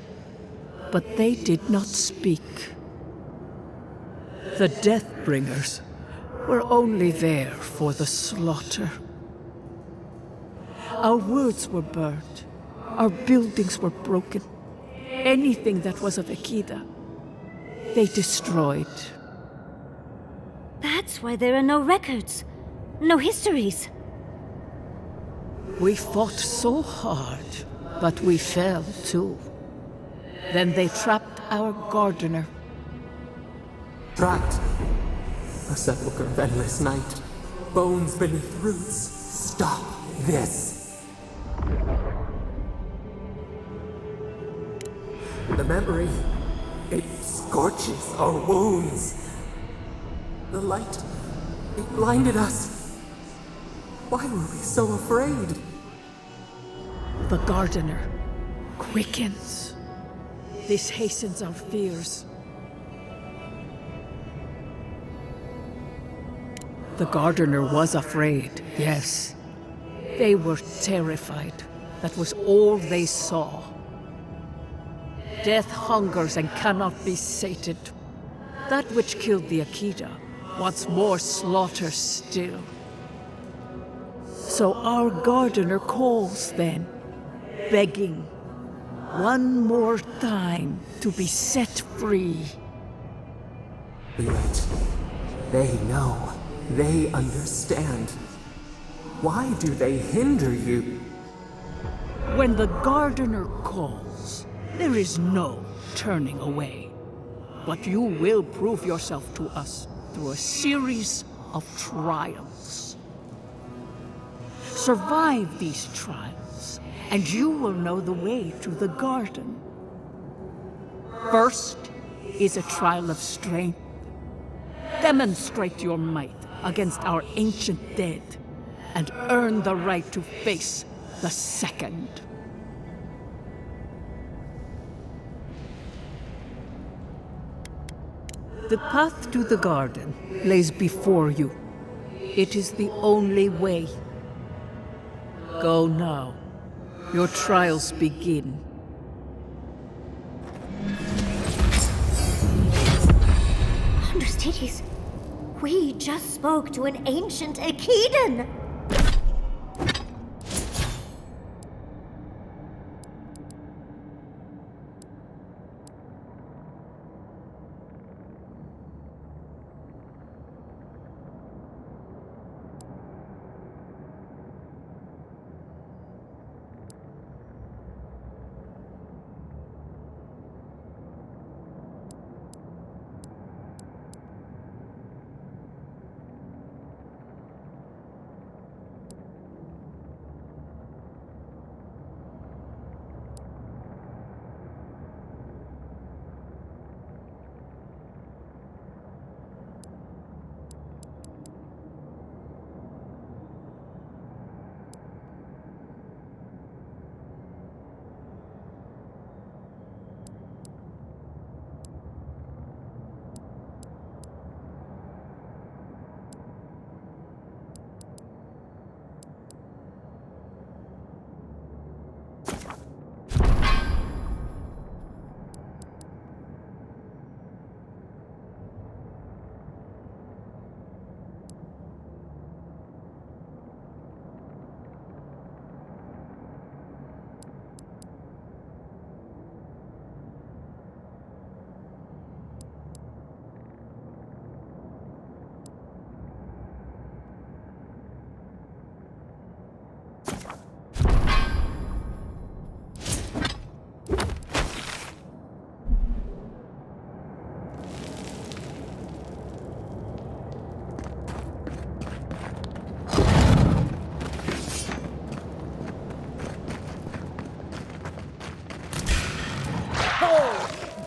But they did not speak. The Deathbringers were only there for the slaughter. Our words were burned. Our buildings were broken. Anything that was of Akita, they destroyed. That's why there are no records, no histories. We fought so hard, but we fell too. Then they trapped our Gardener. Trapped. A sepulchre of endless night. Bones beneath roots. Stop this. The memory, it scorches our wounds. The light, it blinded us. Why were we so afraid? The Gardener quickens. This hastens our fears. The Gardener was afraid, yes. They were terrified. That was all they saw. Death hungers and cannot be sated. That which killed the Akita wants more slaughter still. So our Gardener calls then, begging one more time to be set free. We wait. They know. They understand. Why do they hinder you? When the Gardener calls, there is no turning away. But you will prove yourself to us through a series of trials. Survive these trials, and you will know the way to the garden. First is a trial of strength. Demonstrate your might against our ancient dead, and earn the right to face the second. The path to the garden lays before you. It is the only way. Go now. Your trials begin. Understudies, we just spoke to an ancient Aedyr.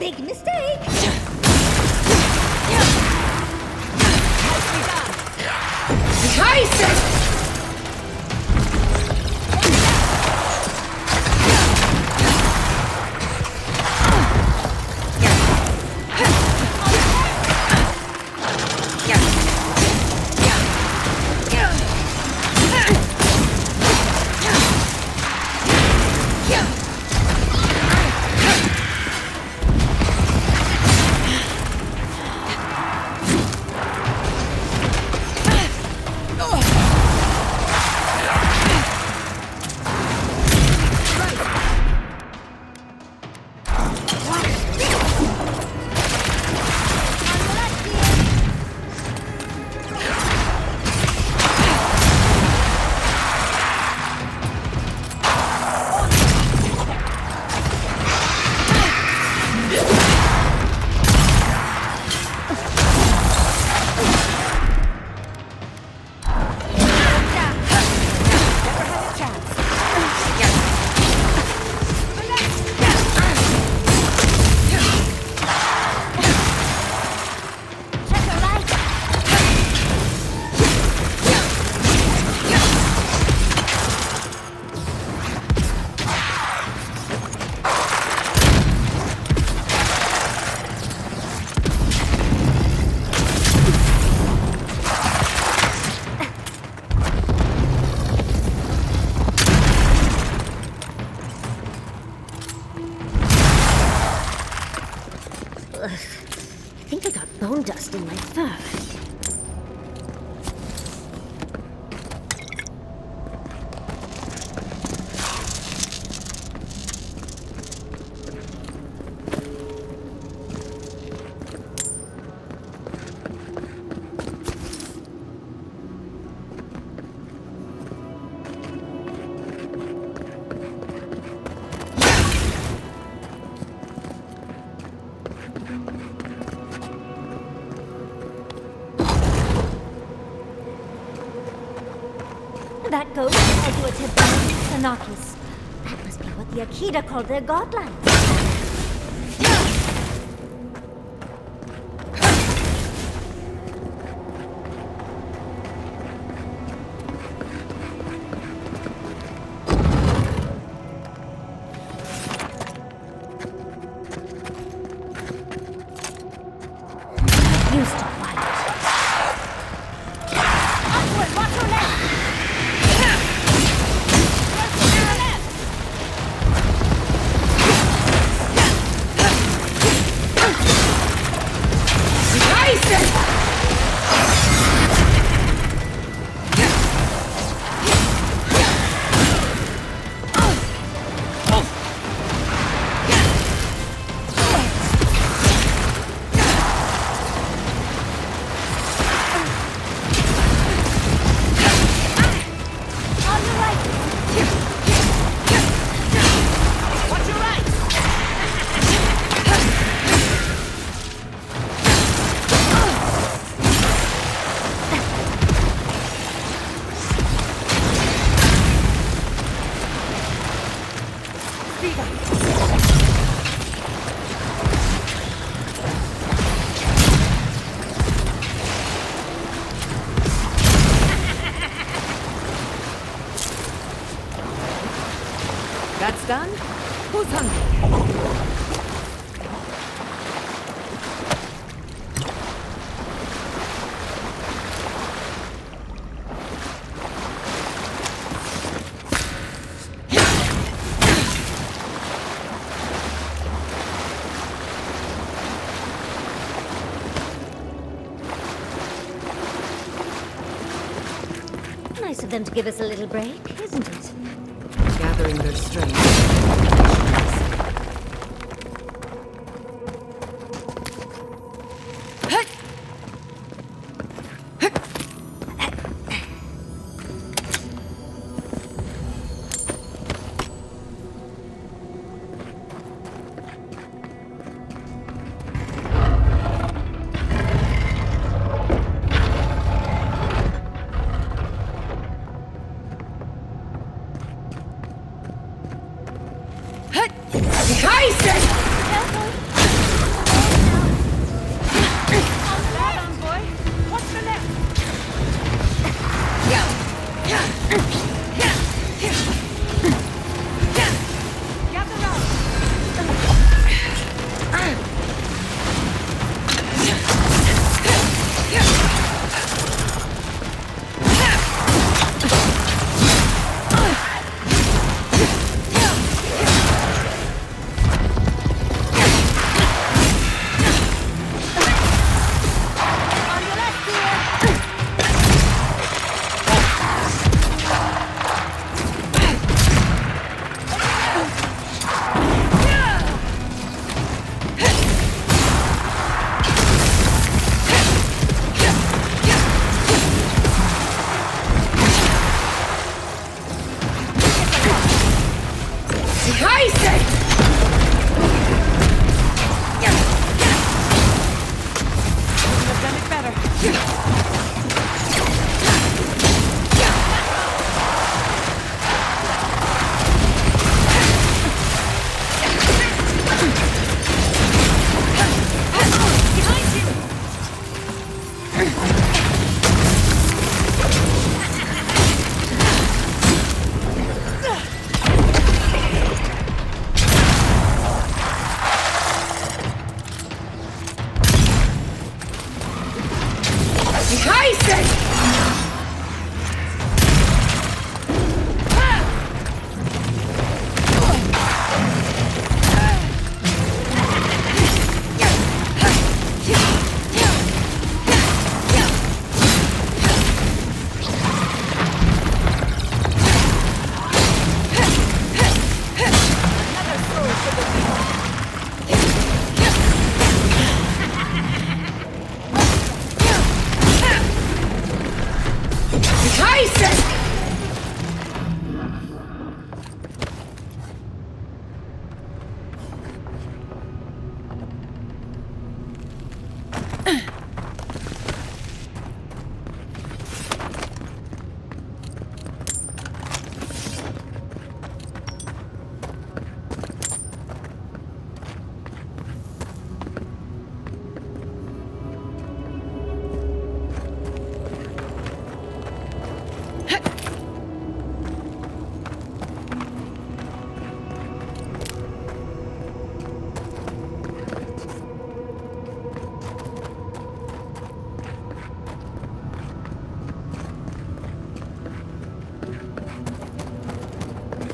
Big mistake! I think I got bone dust in my fur. That ghost called you a defies. That must be what the Aedyr called their godlike. Used to fight. Upward, watch your left! That's done? Who's hungry? Nice of them to give us a little break, isn't it? Gathering their strength.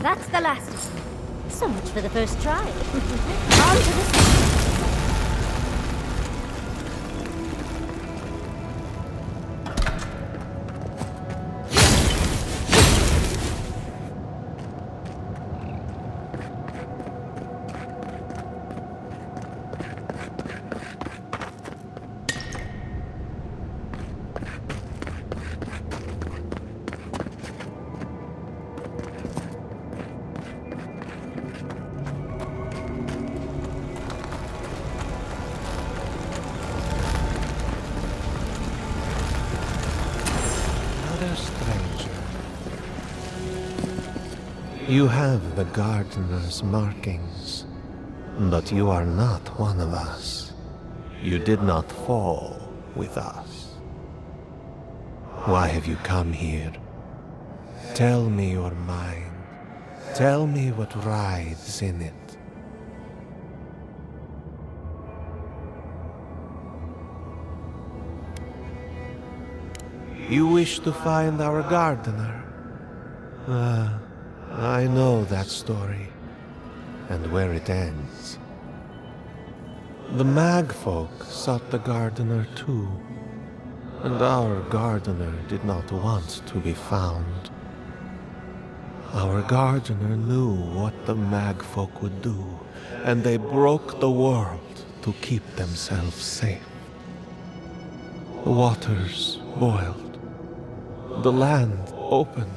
That's the last of them. So much for the first try. On to the second. You have the gardener's markings, but you are not one of us. You did not fall with us. Why have you come here? Tell me your mind. Tell me what writhes in it. You wish to find our gardener? I know that story, and where it ends. The Magfolk sought the gardener too, and our gardener did not want to be found. Our gardener knew what the Magfolk would do, and they broke the world to keep themselves safe. The waters boiled, the land opened,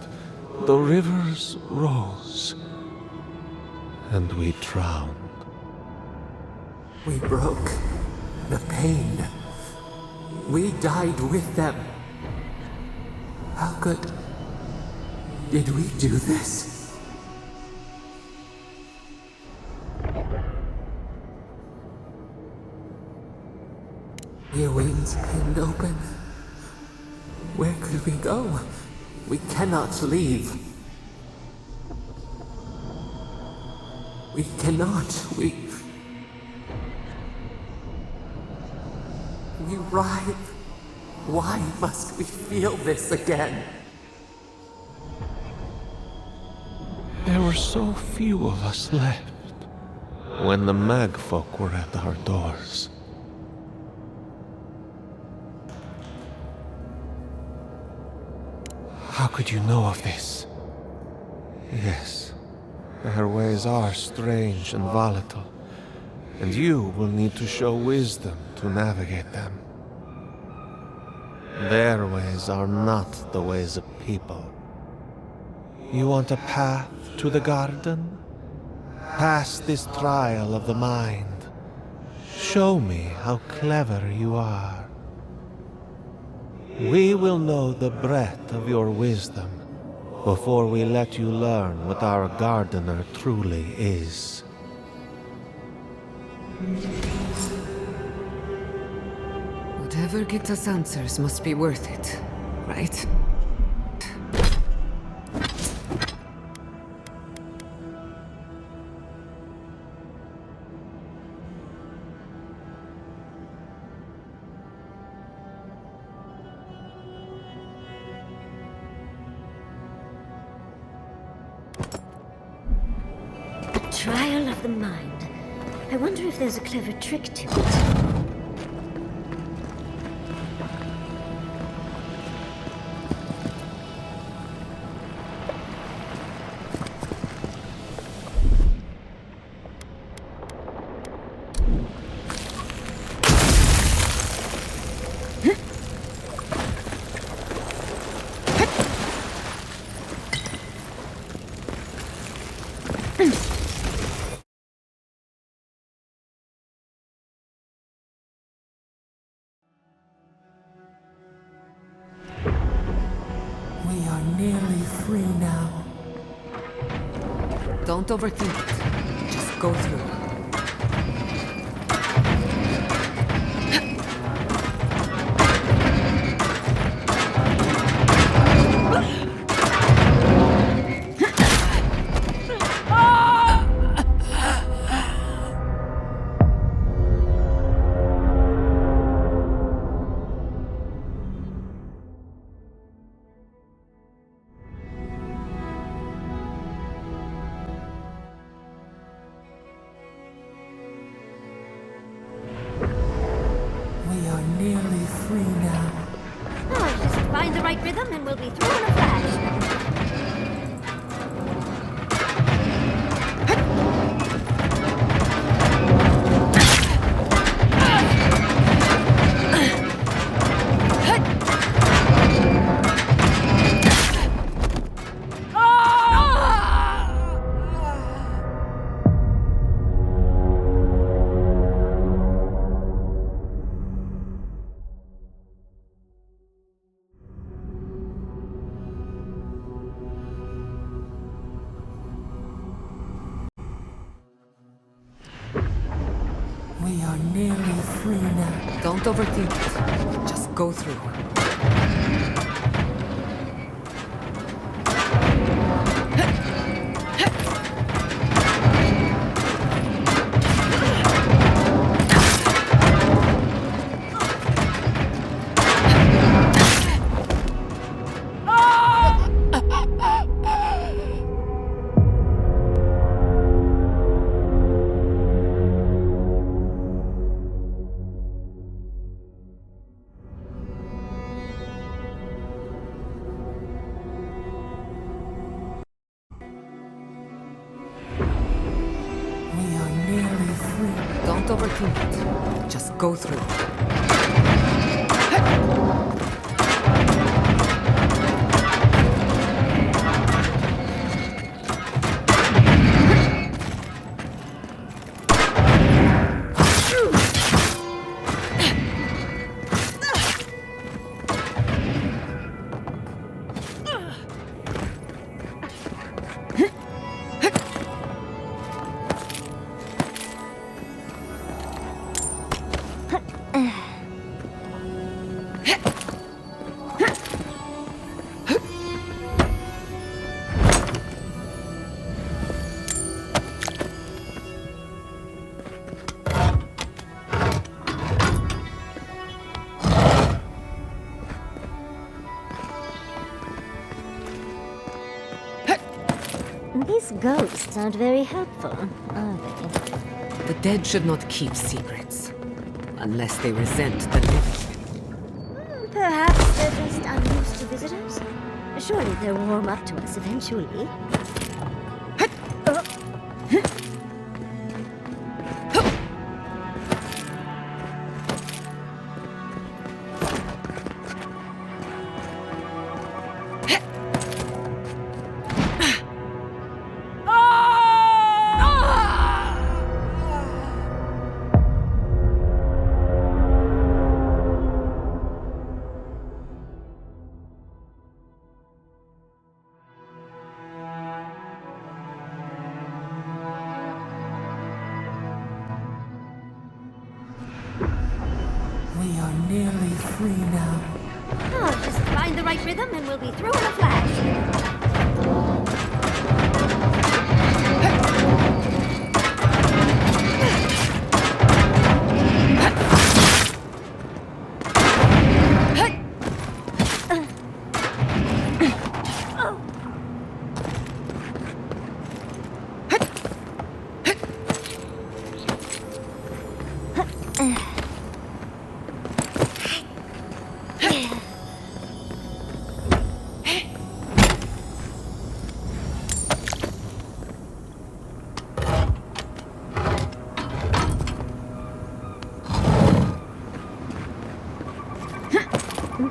the rivers rose, and we drowned. We broke the pain. We died with them. How good did we do this? Your wings pinned open. Where could we go? We cannot leave. We cannot. We writhe. Why must we feel this again? There were so few of us left when the Magfolk were at our doors. How could you know of this? Yes, their ways are strange and volatile, and you will need to show wisdom to navigate them. Their ways are not the ways of people. You want a path to the garden? Pass this trial of the mind. Show me how clever you are. We will know the breadth of your wisdom before we let you learn what our gardener truly is. Whatever gets us answers must be worth it, right? Trial of the mind. I wonder if there's a clever trick to it. We are nearly free now. Don't overthink it. Just go through. We are nearly free now. Oh, just find the right rhythm and we'll be through in a flash. We are nearly free now. Don't overthink it. Just go through. We are nearly free. Don't overthink it. Just go through. These ghosts aren't very helpful, are they? The dead should not keep secrets. Unless they resent the living. Perhaps they're just unused to visitors? Surely they'll warm up to us eventually. We are nearly free now. Oh, just find the right rhythm and we'll be through in a flash.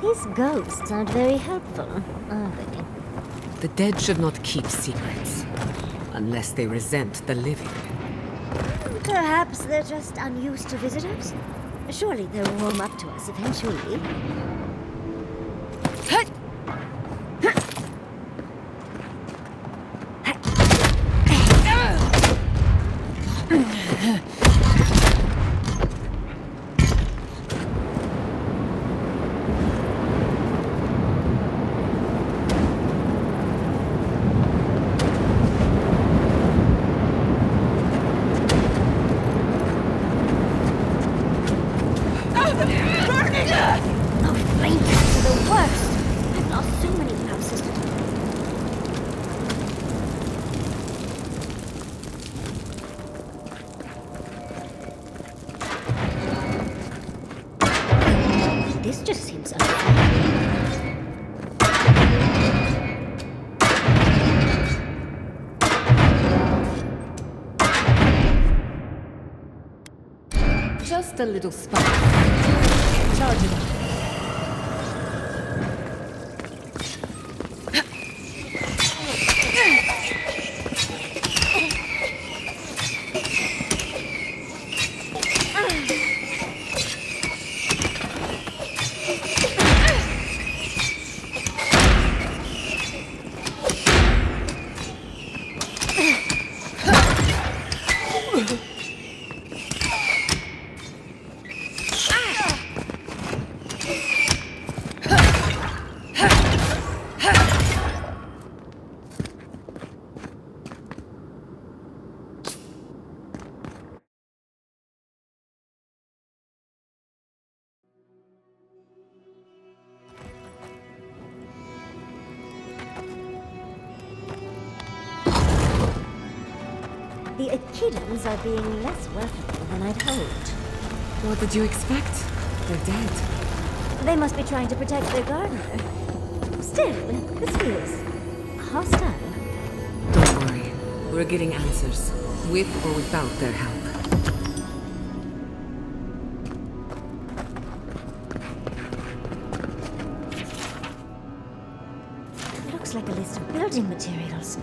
These ghosts aren't very helpful, are they? The dead should not keep secrets. Unless they resent the living. Perhaps they're just unused to visitors? Surely they'll warm up to us eventually. This just seems unfair. Just a little spark. Charge it up. The Aedyrs are being less welcoming than I'd hoped. What did you expect? They're dead. They must be trying to protect their gardener. Still, this feels hostile. Don't worry. We're getting answers. With or without their help. Looks like a list of building materials.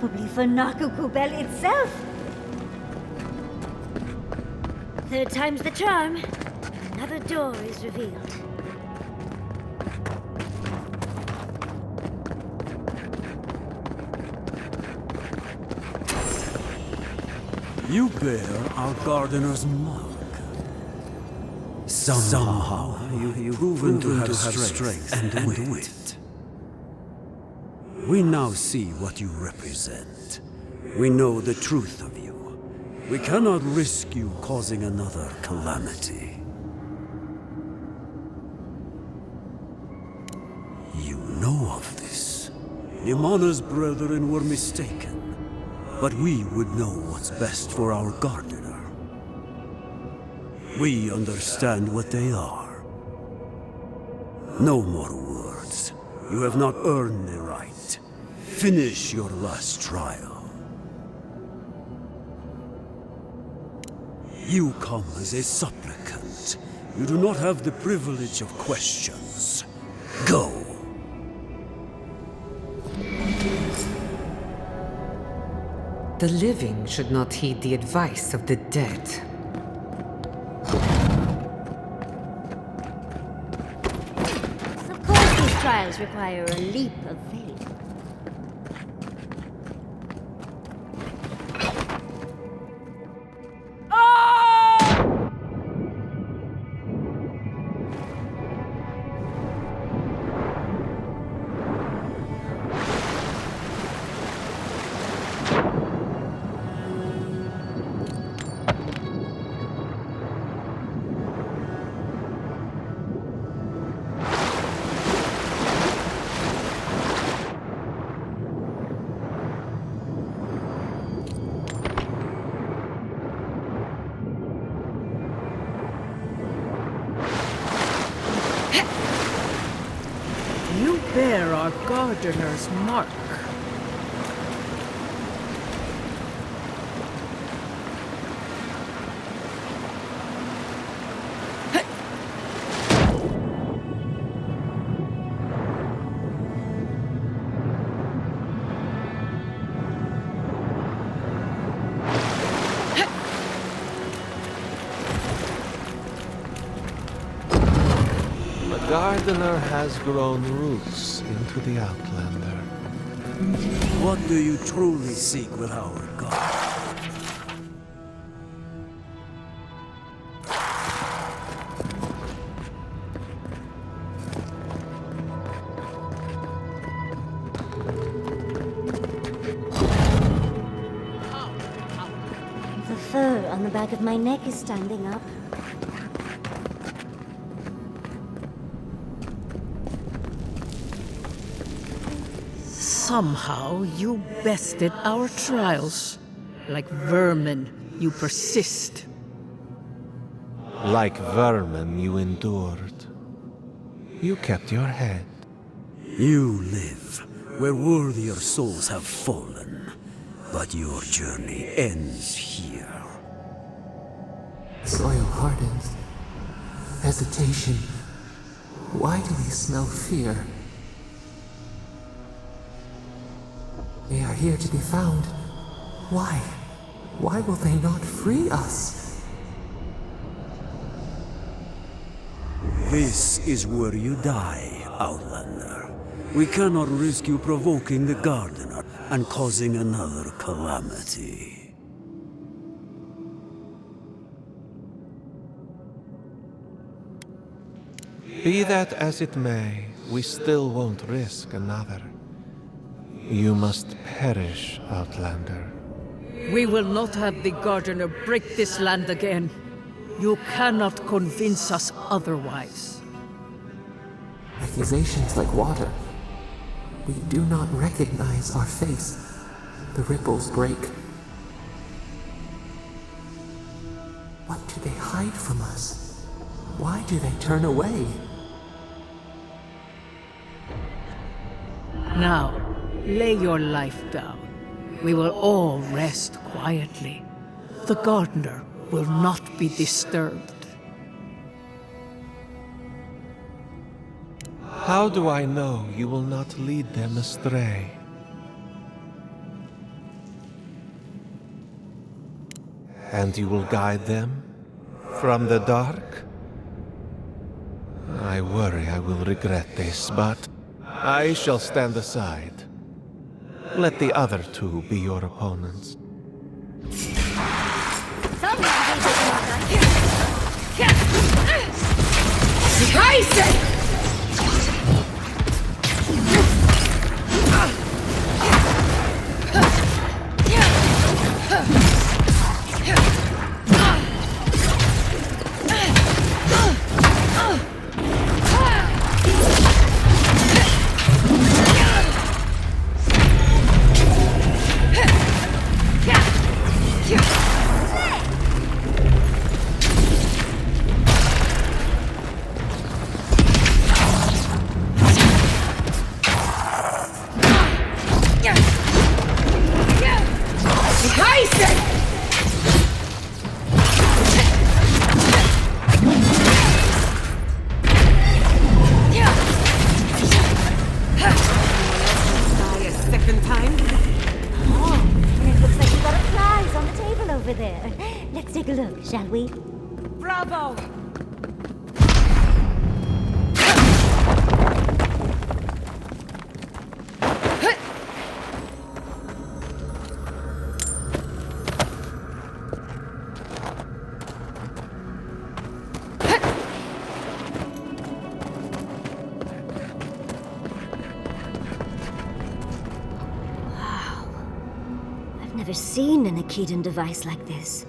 Probably for Nakukubel itself. Third time's the charm. Another door is revealed. You bear our gardener's mark. Somehow you've proven to have strength and wit. We now see what you represent. We know the truth of you. We cannot risk you causing another calamity. You know of this. Nimana's brethren were mistaken, but we would know what's best for our gardener. We understand what they are. No more words. You have not earned the right. Finish your last trial. You come as a supplicant. You do not have the privilege of questions. Go. The living should not heed the advice of the dead. Of course these trials require a leap of faith. You bear our gardener's mark. The gardener has grown roots into the Outlander. What do you truly seek with our God? The fur on the back of my neck is standing up. Somehow you bested our trials. Like vermin, you persist. Like vermin, you endured. You kept your head. You live where worthier souls have fallen, but your journey ends here. Soil hardens. Hesitation. Why do we smell fear? They are here to be found. Why? Why will they not free us? This is where you die, Outlander. We cannot risk you provoking the Gardener and causing another calamity. Be that as it may, we still won't risk another. You must perish, Outlander. We will not have the Gardener break this land again. You cannot convince us otherwise. Accusations like water. We do not recognize our face. The ripples break. What do they hide from us? Why do they turn away? Now, lay your life down. We will all rest quietly. The Gardener will not be disturbed. How do I know you will not lead them astray? And you will guide them from the dark? I worry I will regret this, but I shall stand aside. Let the other two be your opponents. Let's take a look, shall we? Bravo! I've never seen an Aedyr device like this.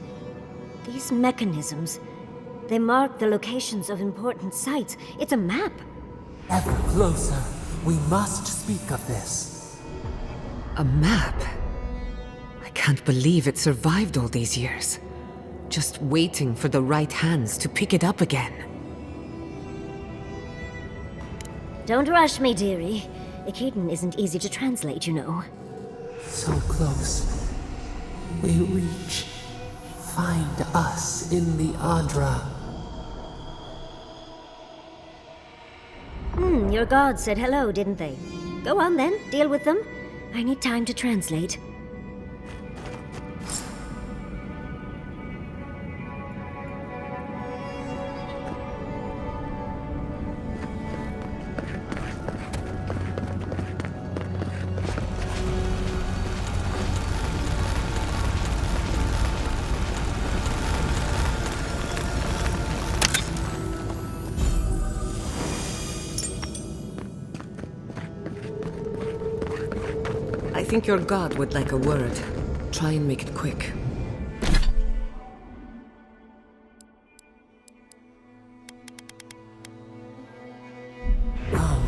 These mechanisms, they mark the locations of important sites. It's a map. Ever closer. We must speak of this. A map? I can't believe it survived all these years. Just waiting for the right hands to pick it up again. Don't rush me, dearie. Aedyr isn't easy to translate, you know. So close. We reach. Find us in the Aedyr. Your gods said hello, didn't they? Go on then, deal with them. I need time to translate. I think your god would like a word. Try and make it quick. Come,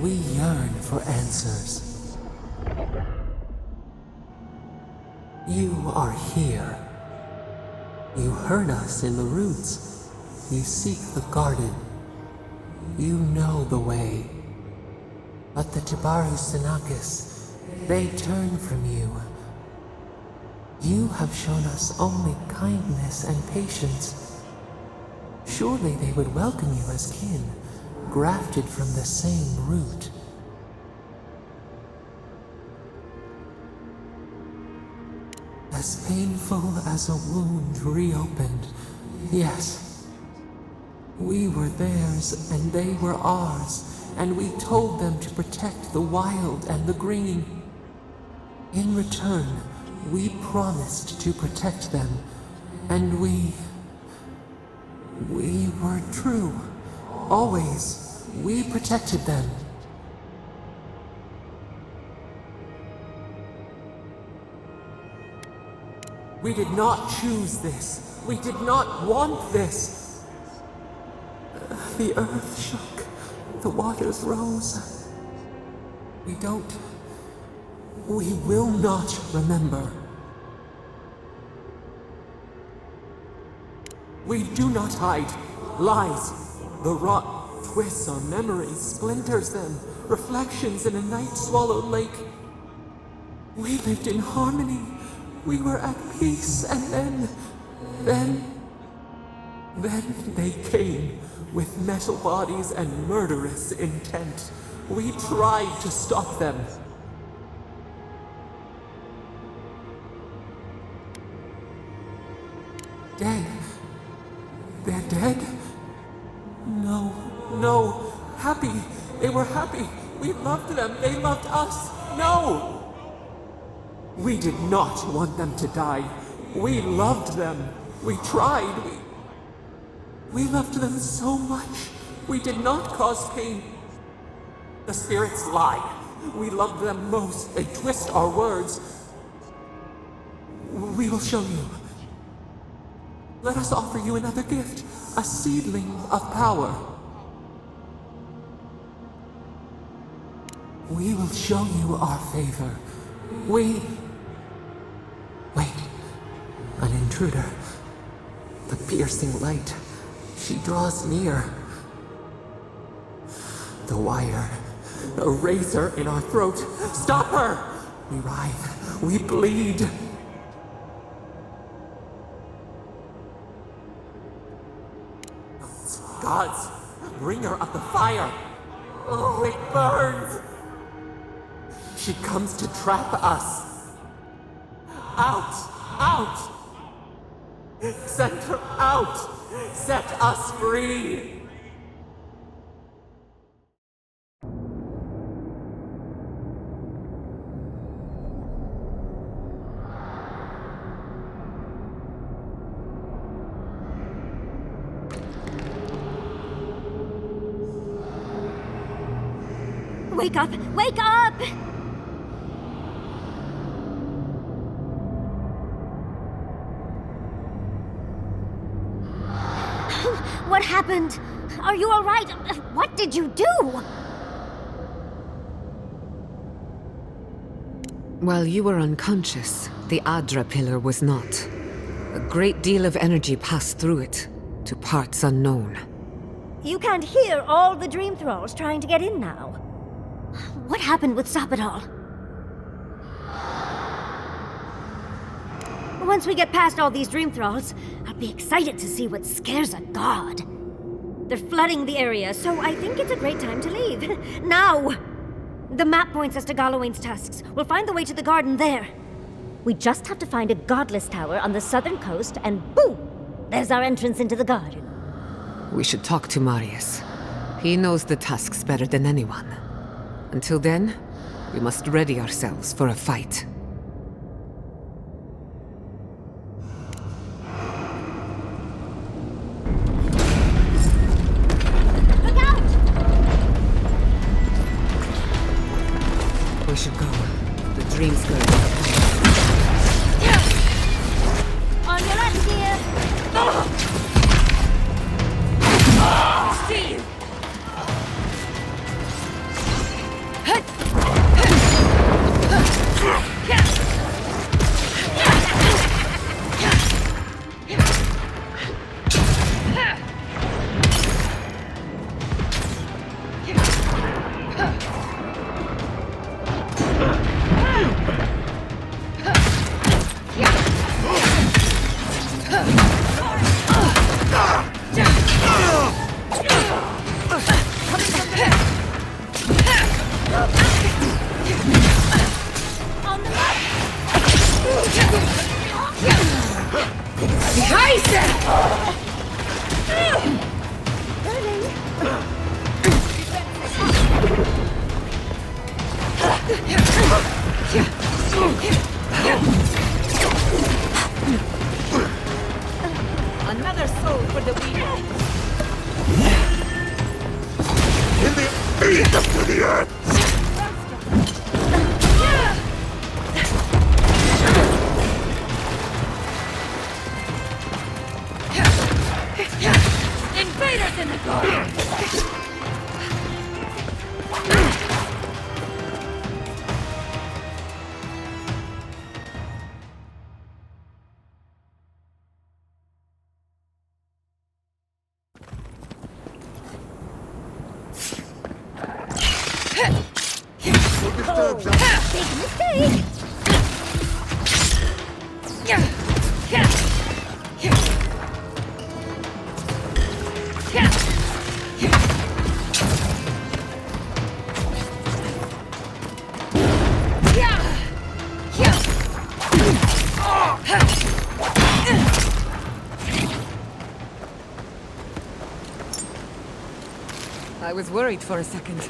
we yearn for answers. You are here. You heard us in the roots. You seek the garden. You know the way. But the Tibaru Sinakis, they turn from you. You have shown us only kindness and patience. Surely they would welcome you as kin, grafted from the same root. As painful as a wound reopened, yes. We were theirs and they were ours, and we told them to protect the wild and the green. In return, we promised to protect them, and we were true. Always, we protected them. We did not choose this. We did not want this. The earth shook. The waters rose. We will not remember. We do not hide. Lies. The rot twists our memories, splinters them, reflections in a night-swallowed lake. We lived in harmony. We were at peace, and then they came with metal bodies and murderous intent. We tried to stop them. Dead? They're dead? No. Happy. They were happy. We loved them. They loved us. No! We did not want them to die. We loved them. We tried. We loved them so much. We did not cause pain. The spirits lie. We love them most. They twist our words. We will show you. Let us offer you another gift. A seedling of power. We will show you our favor. Wait. An intruder. The piercing light. She draws near. The wire. A razor in our throat. Stop her! We writhe. We bleed. Gods, bringer of the fire. Oh, it burns. She comes to trap us. Out! Out! Send her out! Set us free! Wake up! Wake up! What happened? Are you all right? What did you do? While you were unconscious, the Aedyr pillar was not. A great deal of energy passed through it, to parts unknown. You can't hear all the dream thralls trying to get in now. What happened with Stop It All? Once we get past all these dream thralls, I'll be excited to see what scares a god. They're flooding the area, so I think it's a great time to leave. Now! The map points us to Galawain's tusks. We'll find the way to the garden there. We just have to find a godless tower on the southern coast, and boom! There's our entrance into the garden. We should talk to Marius. He knows the tusks better than anyone. Until then, we must ready ourselves for a fight. Look out! We should go. The dream's going. On your left, dear! Steve! Another soul for the weaker. Eat them to the earth! Invaders in the garden! Big mistake! I was worried for a second.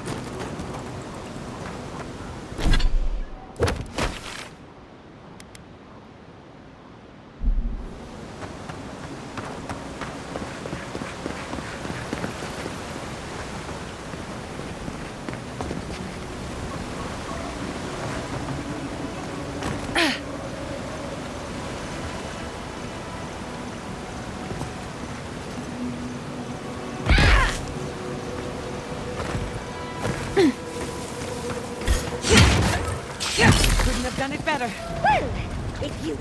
Couldn't have done it better. Well, if you...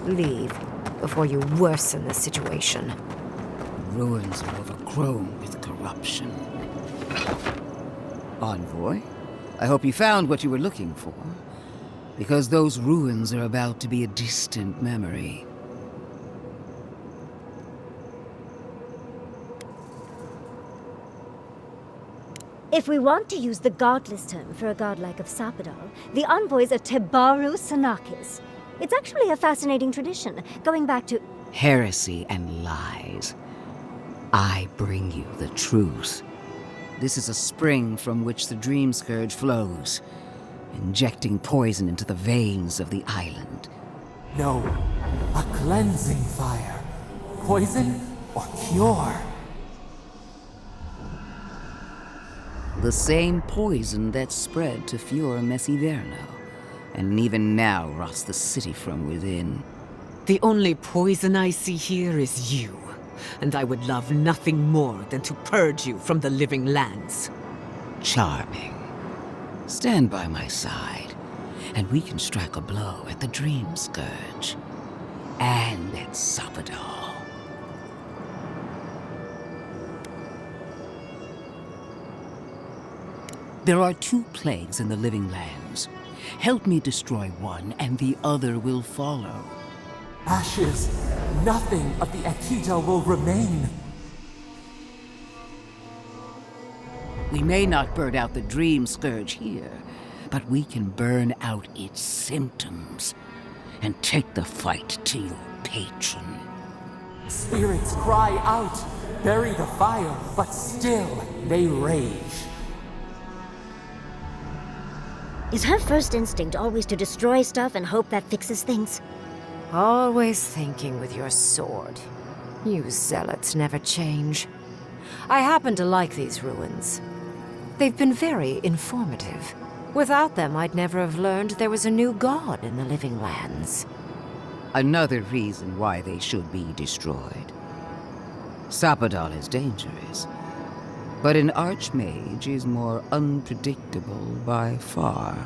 Leave, before you worsen the situation. Ruins are overgrown with corruption. Envoy, I hope you found what you were looking for, because those ruins are about to be a distant memory. If we want to use the godless term for a godlike of Sapodal, the envoys are Tebaru Sanakis. It's actually a fascinating tradition, going back to Heresy and lies. I bring you the truth. This is a spring from which the Dream Scourge flows, injecting poison into the veins of the island. No, a cleansing fire. Poison or cure? The same poison that spread to Fiora Messiverno, and even now rots the city from within. The only poison I see here is you, and I would love nothing more than to purge you from the living lands. Charming. Stand by my side, and we can strike a blow at the Dream Scourge, and at Sapodal. There are 2 plagues in the living lands. Help me destroy one, and the other will follow. Ashes. Nothing of the Akita will remain. We may not burn out the Dream Scourge here, but we can burn out its symptoms and take the fight to your patron. Spirits cry out, bury the fire, but still they rage. Is her first instinct always to destroy stuff and hope that fixes things? Always thinking with your sword. You zealots never change. I happen to like these ruins. They've been very informative. Without them, I'd never have learned there was a new god in the living lands. Another reason why they should be destroyed. Sapodal is dangerous, but an archmage is more unpredictable by far.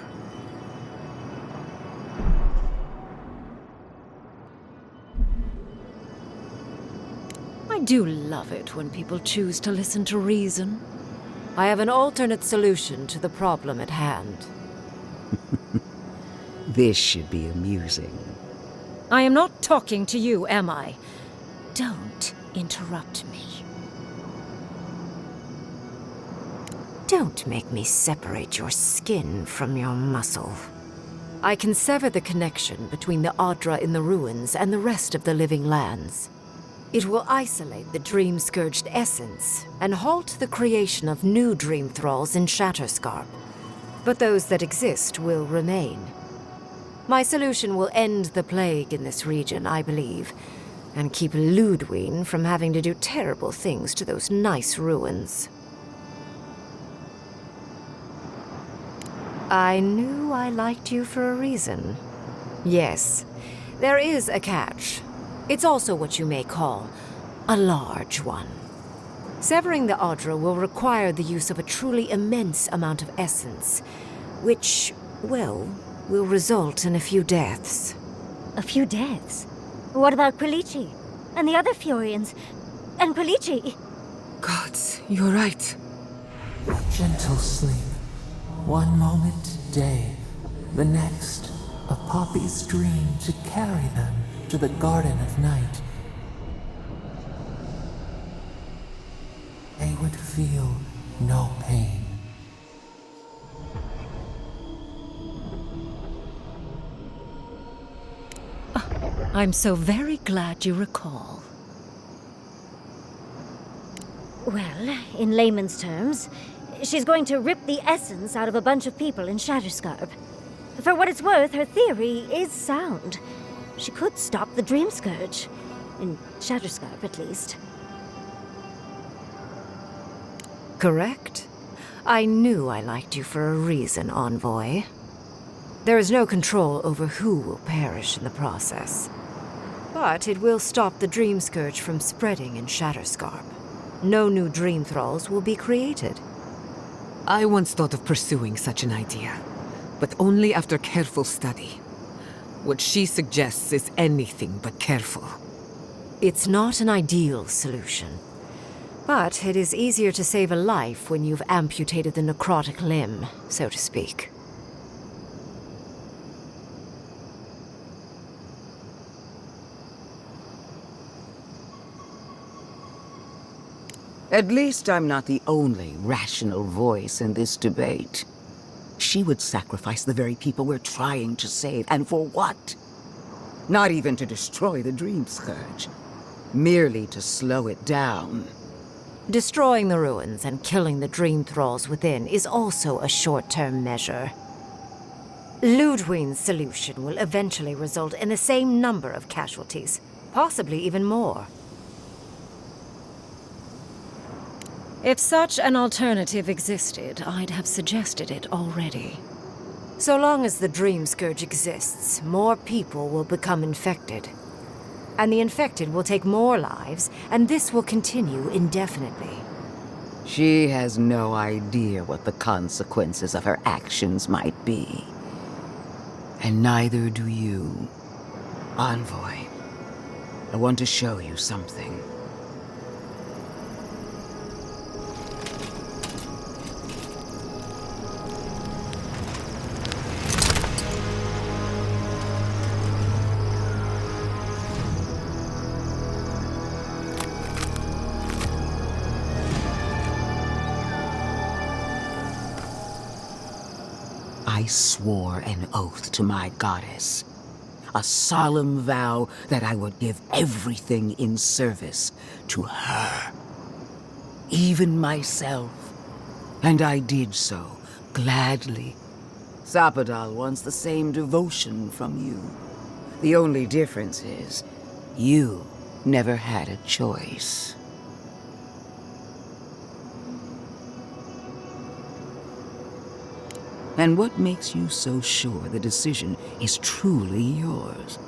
I do love it when people choose to listen to reason. I have an alternate solution to the problem at hand. This should be amusing. I am not talking to you, am I? Don't interrupt me. Don't make me separate your skin from your muscle. I can sever the connection between the Aedyr in the ruins and the rest of the living lands. It will isolate the dream-scourged essence and halt the creation of new dream thralls in Shatterscarp. But those that exist will remain. My solution will end the plague in this region, I believe, and keep Ludwine from having to do terrible things to those nice ruins. I knew I liked you for a reason. Yes, there is a catch. It's also what you may call a large one. Severing the Aedyr will require the use of a truly immense amount of essence, which, well, will result in a few deaths. A few deaths? What about Quilici? And the other Fiorians? And Quilici? Gods, you're right. A gentle sleep. One moment day, the next, a poppy's dream to carry them to the Garden of Night. They would feel no pain. I'm so very glad you recall. Well, in layman's terms, she's going to rip the essence out of a bunch of people in Shatterscarp. For what it's worth, her theory is sound. She could stop the Dream Scourge. In Shatterscarp, at least. Correct. I knew I liked you for a reason, Envoy. There is no control over who will perish in the process. But it will stop the Dream Scourge from spreading in Shatterscarp. No new Dream Thralls will be created. I once thought of pursuing such an idea, but only after careful study. What she suggests is anything but careful. It's not an ideal solution. But it is easier to save a life when you've amputated the necrotic limb, so to speak. At least I'm not the only rational voice in this debate. She would sacrifice the very people we're trying to save, and for what? Not even to destroy the Dream Scourge. Merely to slow it down. Destroying the ruins and killing the dream thralls within is also a short-term measure. Ludwig's solution will eventually result in the same number of casualties, possibly even more. If such an alternative existed, I'd have suggested it already. So long as the Dream Scourge exists, more people will become infected. And the infected will take more lives, and this will continue indefinitely. She has no idea what the consequences of her actions might be. And neither do you. Envoy, I want to show you something. I swore an oath to my goddess. A solemn vow that I would give everything in service to her. Even myself. And I did so, gladly. Sapadal wants the same devotion from you. The only difference is, you never had a choice. And what makes you so sure the decision is truly yours?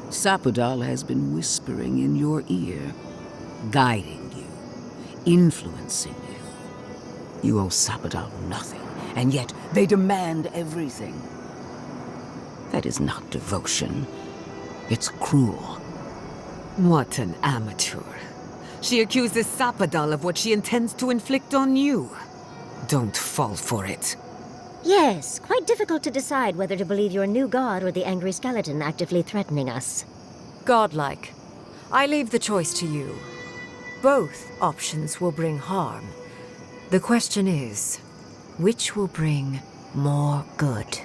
Sapadal has been whispering in your ear, guiding you, influencing you. You owe Sapadal nothing, and yet they demand everything. That is not devotion. It's cruel. What an amateur. She accuses Sapadal of what she intends to inflict on you. Don't fall for it. Yes, quite difficult to decide whether to believe your new god or the angry skeleton actively threatening us. Godlike, I leave the choice to you. Both options will bring harm. The question is, which will bring more good?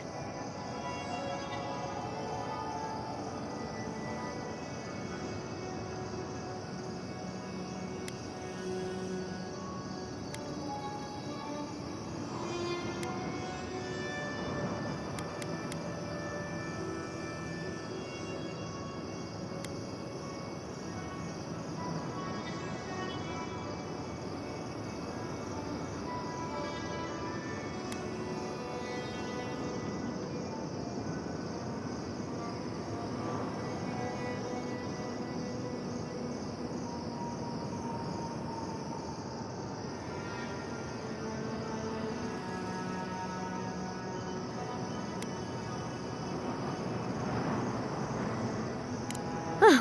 Oh,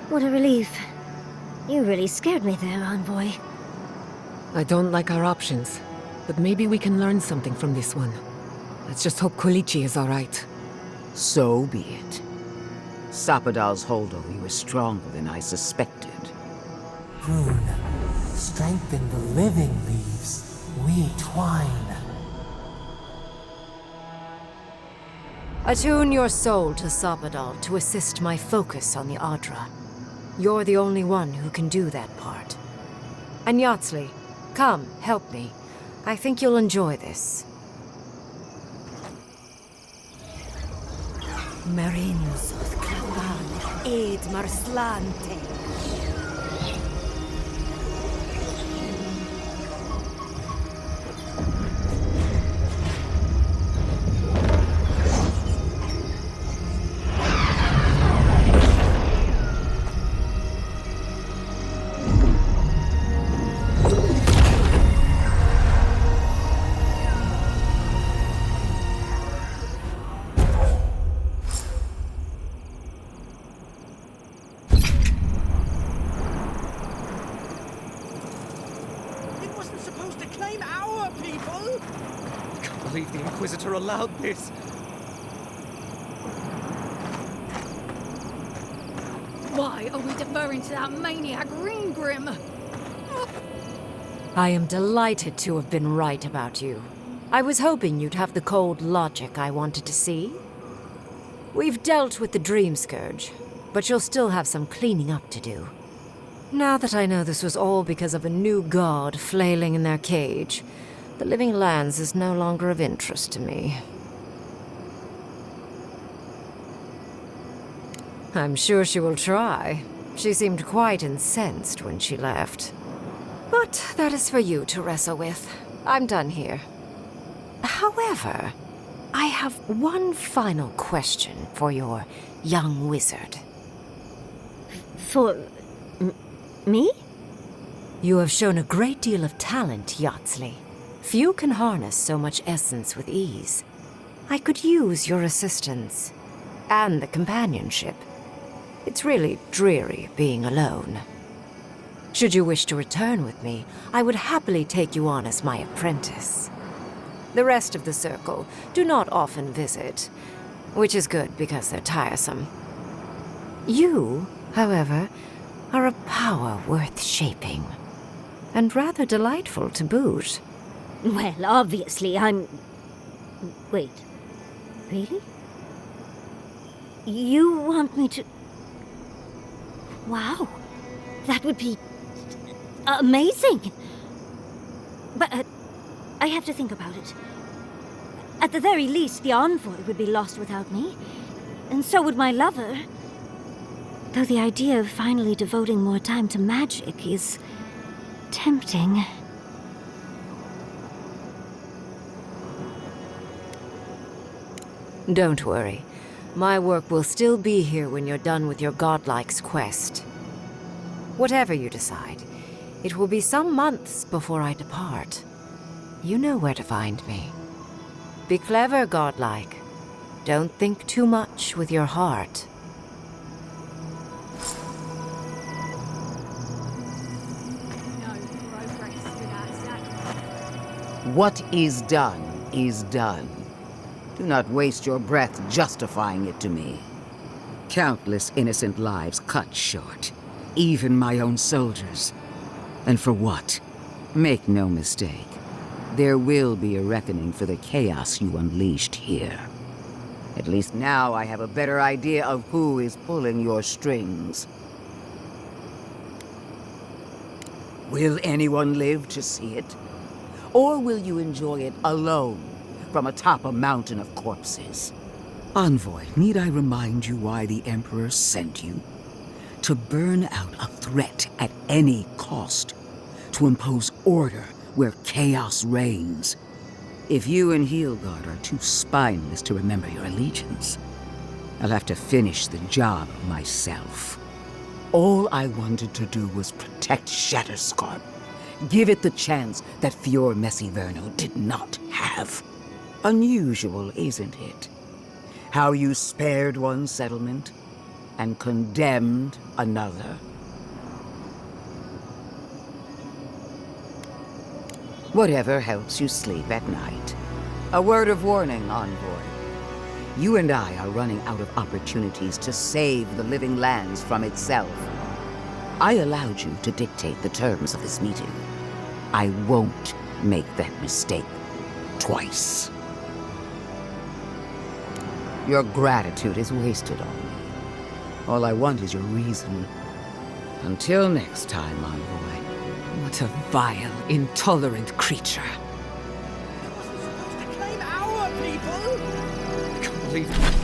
what a relief. You really scared me there, Envoy. I don't like our options, but maybe we can learn something from this one. Let's just hope Kolichi is all right. So be it. Sapadal's hold over you is stronger than I suspected. Rune, strengthen the living leaves. We twine. Attune your soul to Sapadal to assist my focus on the Aedyr. You're the only one who can do that part. And Yatsley, come, help me. I think you'll enjoy this. Marinzoth Klavan, Ed Marslante. people! I can't believe the Inquisitor allowed this. Why are we deferring to that maniac Ringgrim? I am delighted to have been right about you. I was hoping you'd have the cold logic I wanted to see. We've dealt with the Dream Scourge, but you'll still have some cleaning up to do. Now that I know this was all because of a new god flailing in their cage, the Living Lands is no longer of interest to me. I'm sure she will try. She seemed quite incensed when she left. But that is for you to wrestle with. I'm done here. However, I have one final question for your young wizard. For... me? You have shown a great deal of talent, Yatsley. Few can harness so much essence with ease. I could use your assistance. And the companionship. It's really dreary being alone. Should you wish to return with me, I would happily take you on as my apprentice. The rest of the circle do not often visit, which is good because they're tiresome. You, however, are a power worth shaping, and rather delightful to boot. Well, obviously I'm... Wait. Really? You want me to... Wow. That would be... amazing! But I have to think about it. At the very least, the envoy would be lost without me. And so would my lover. Though the idea of finally devoting more time to magic is... tempting. Don't worry. My work will still be here when you're done with your Godlike's quest. Whatever you decide, it will be some months before I depart. You know where to find me. Be clever, Godlike. Don't think too much with your heart. What is done. Do not waste your breath justifying it to me. Countless innocent lives cut short, even my own soldiers. And for what? Make no mistake. There will be a reckoning for the chaos you unleashed here. At least now I have a better idea of who is pulling your strings. Will anyone live to see it? Or will you enjoy it alone from atop a mountain of corpses? Envoy, need I remind you why the Emperor sent you? To burn out a threat at any cost. To impose order where chaos reigns. If you and Heelguard are too spineless to remember your allegiance, I'll have to finish the job myself. All I wanted to do was protect Shatterscarp. Give it the chance that Fior Messiverno did not have. Unusual, isn't it? How you spared one settlement and condemned another. Whatever helps you sleep at night. A word of warning, Envoy. You and I are running out of opportunities to save the Living Lands from itself. I allowed you to dictate the terms of this meeting. I won't make that mistake twice. Your gratitude is wasted on me. All I want is your reason. Until next time, Envoy. What a vile, intolerant creature. It wasn't supposed to claim our people! I can't believe it.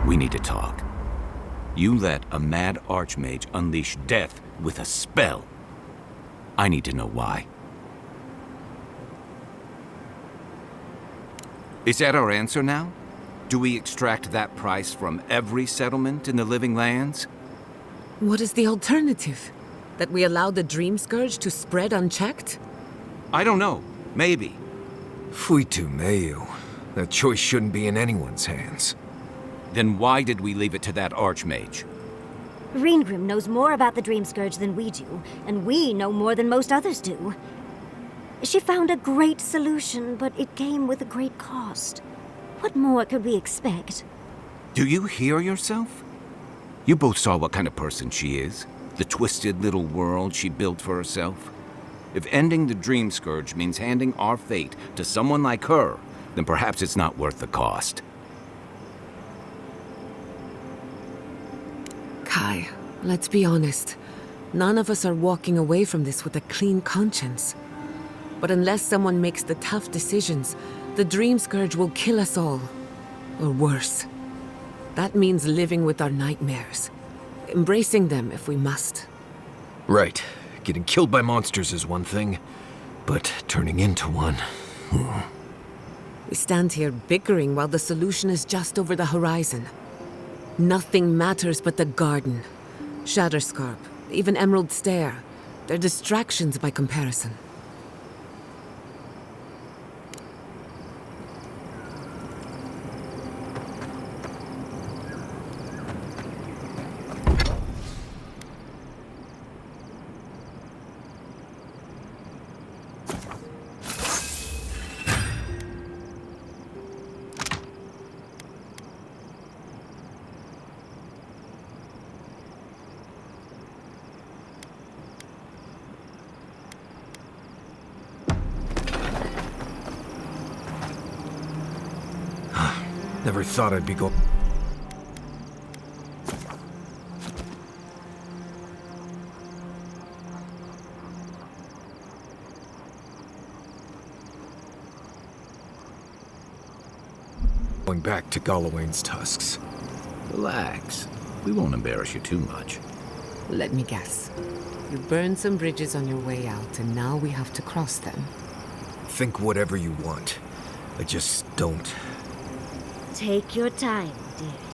We need to talk. You let a mad archmage unleash death with a spell. I need to know why. Is that our answer now? Do we extract that price from every settlement in the Living Lands? What is the alternative? That we allowed the Dream Scourge to spread unchecked? I don't know. Maybe. Fuitu Mayu. That choice shouldn't be in anyone's hands. Then why did we leave it to that Archmage? Reengrim knows more about the Dream Scourge than we do, and we know more than most others do. She found a great solution, but it came with a great cost. What more could we expect? Do you hear yourself? You both saw what kind of person she is. The twisted little world she built for herself. If ending the Dream Scourge means handing our fate to someone like her, then perhaps it's not worth the cost. Kai, let's be honest. None of us are walking away from this with a clean conscience. But unless someone makes the tough decisions, the Dream Scourge will kill us all. Or worse. That means living with our nightmares. Embracing them if we must. Right. Getting killed by monsters is one thing, but turning into one... We stand here bickering while the solution is just over the horizon. Nothing matters but the garden. Shatterscarp, even Emerald Stair. They're distractions by comparison. Never thought I'd be going back to Galawain's tusks. Relax. We won't embarrass you too much. Let me guess. You burned some bridges on your way out, and now we have to cross them. Think whatever you want. I just don't. Take your time, dear.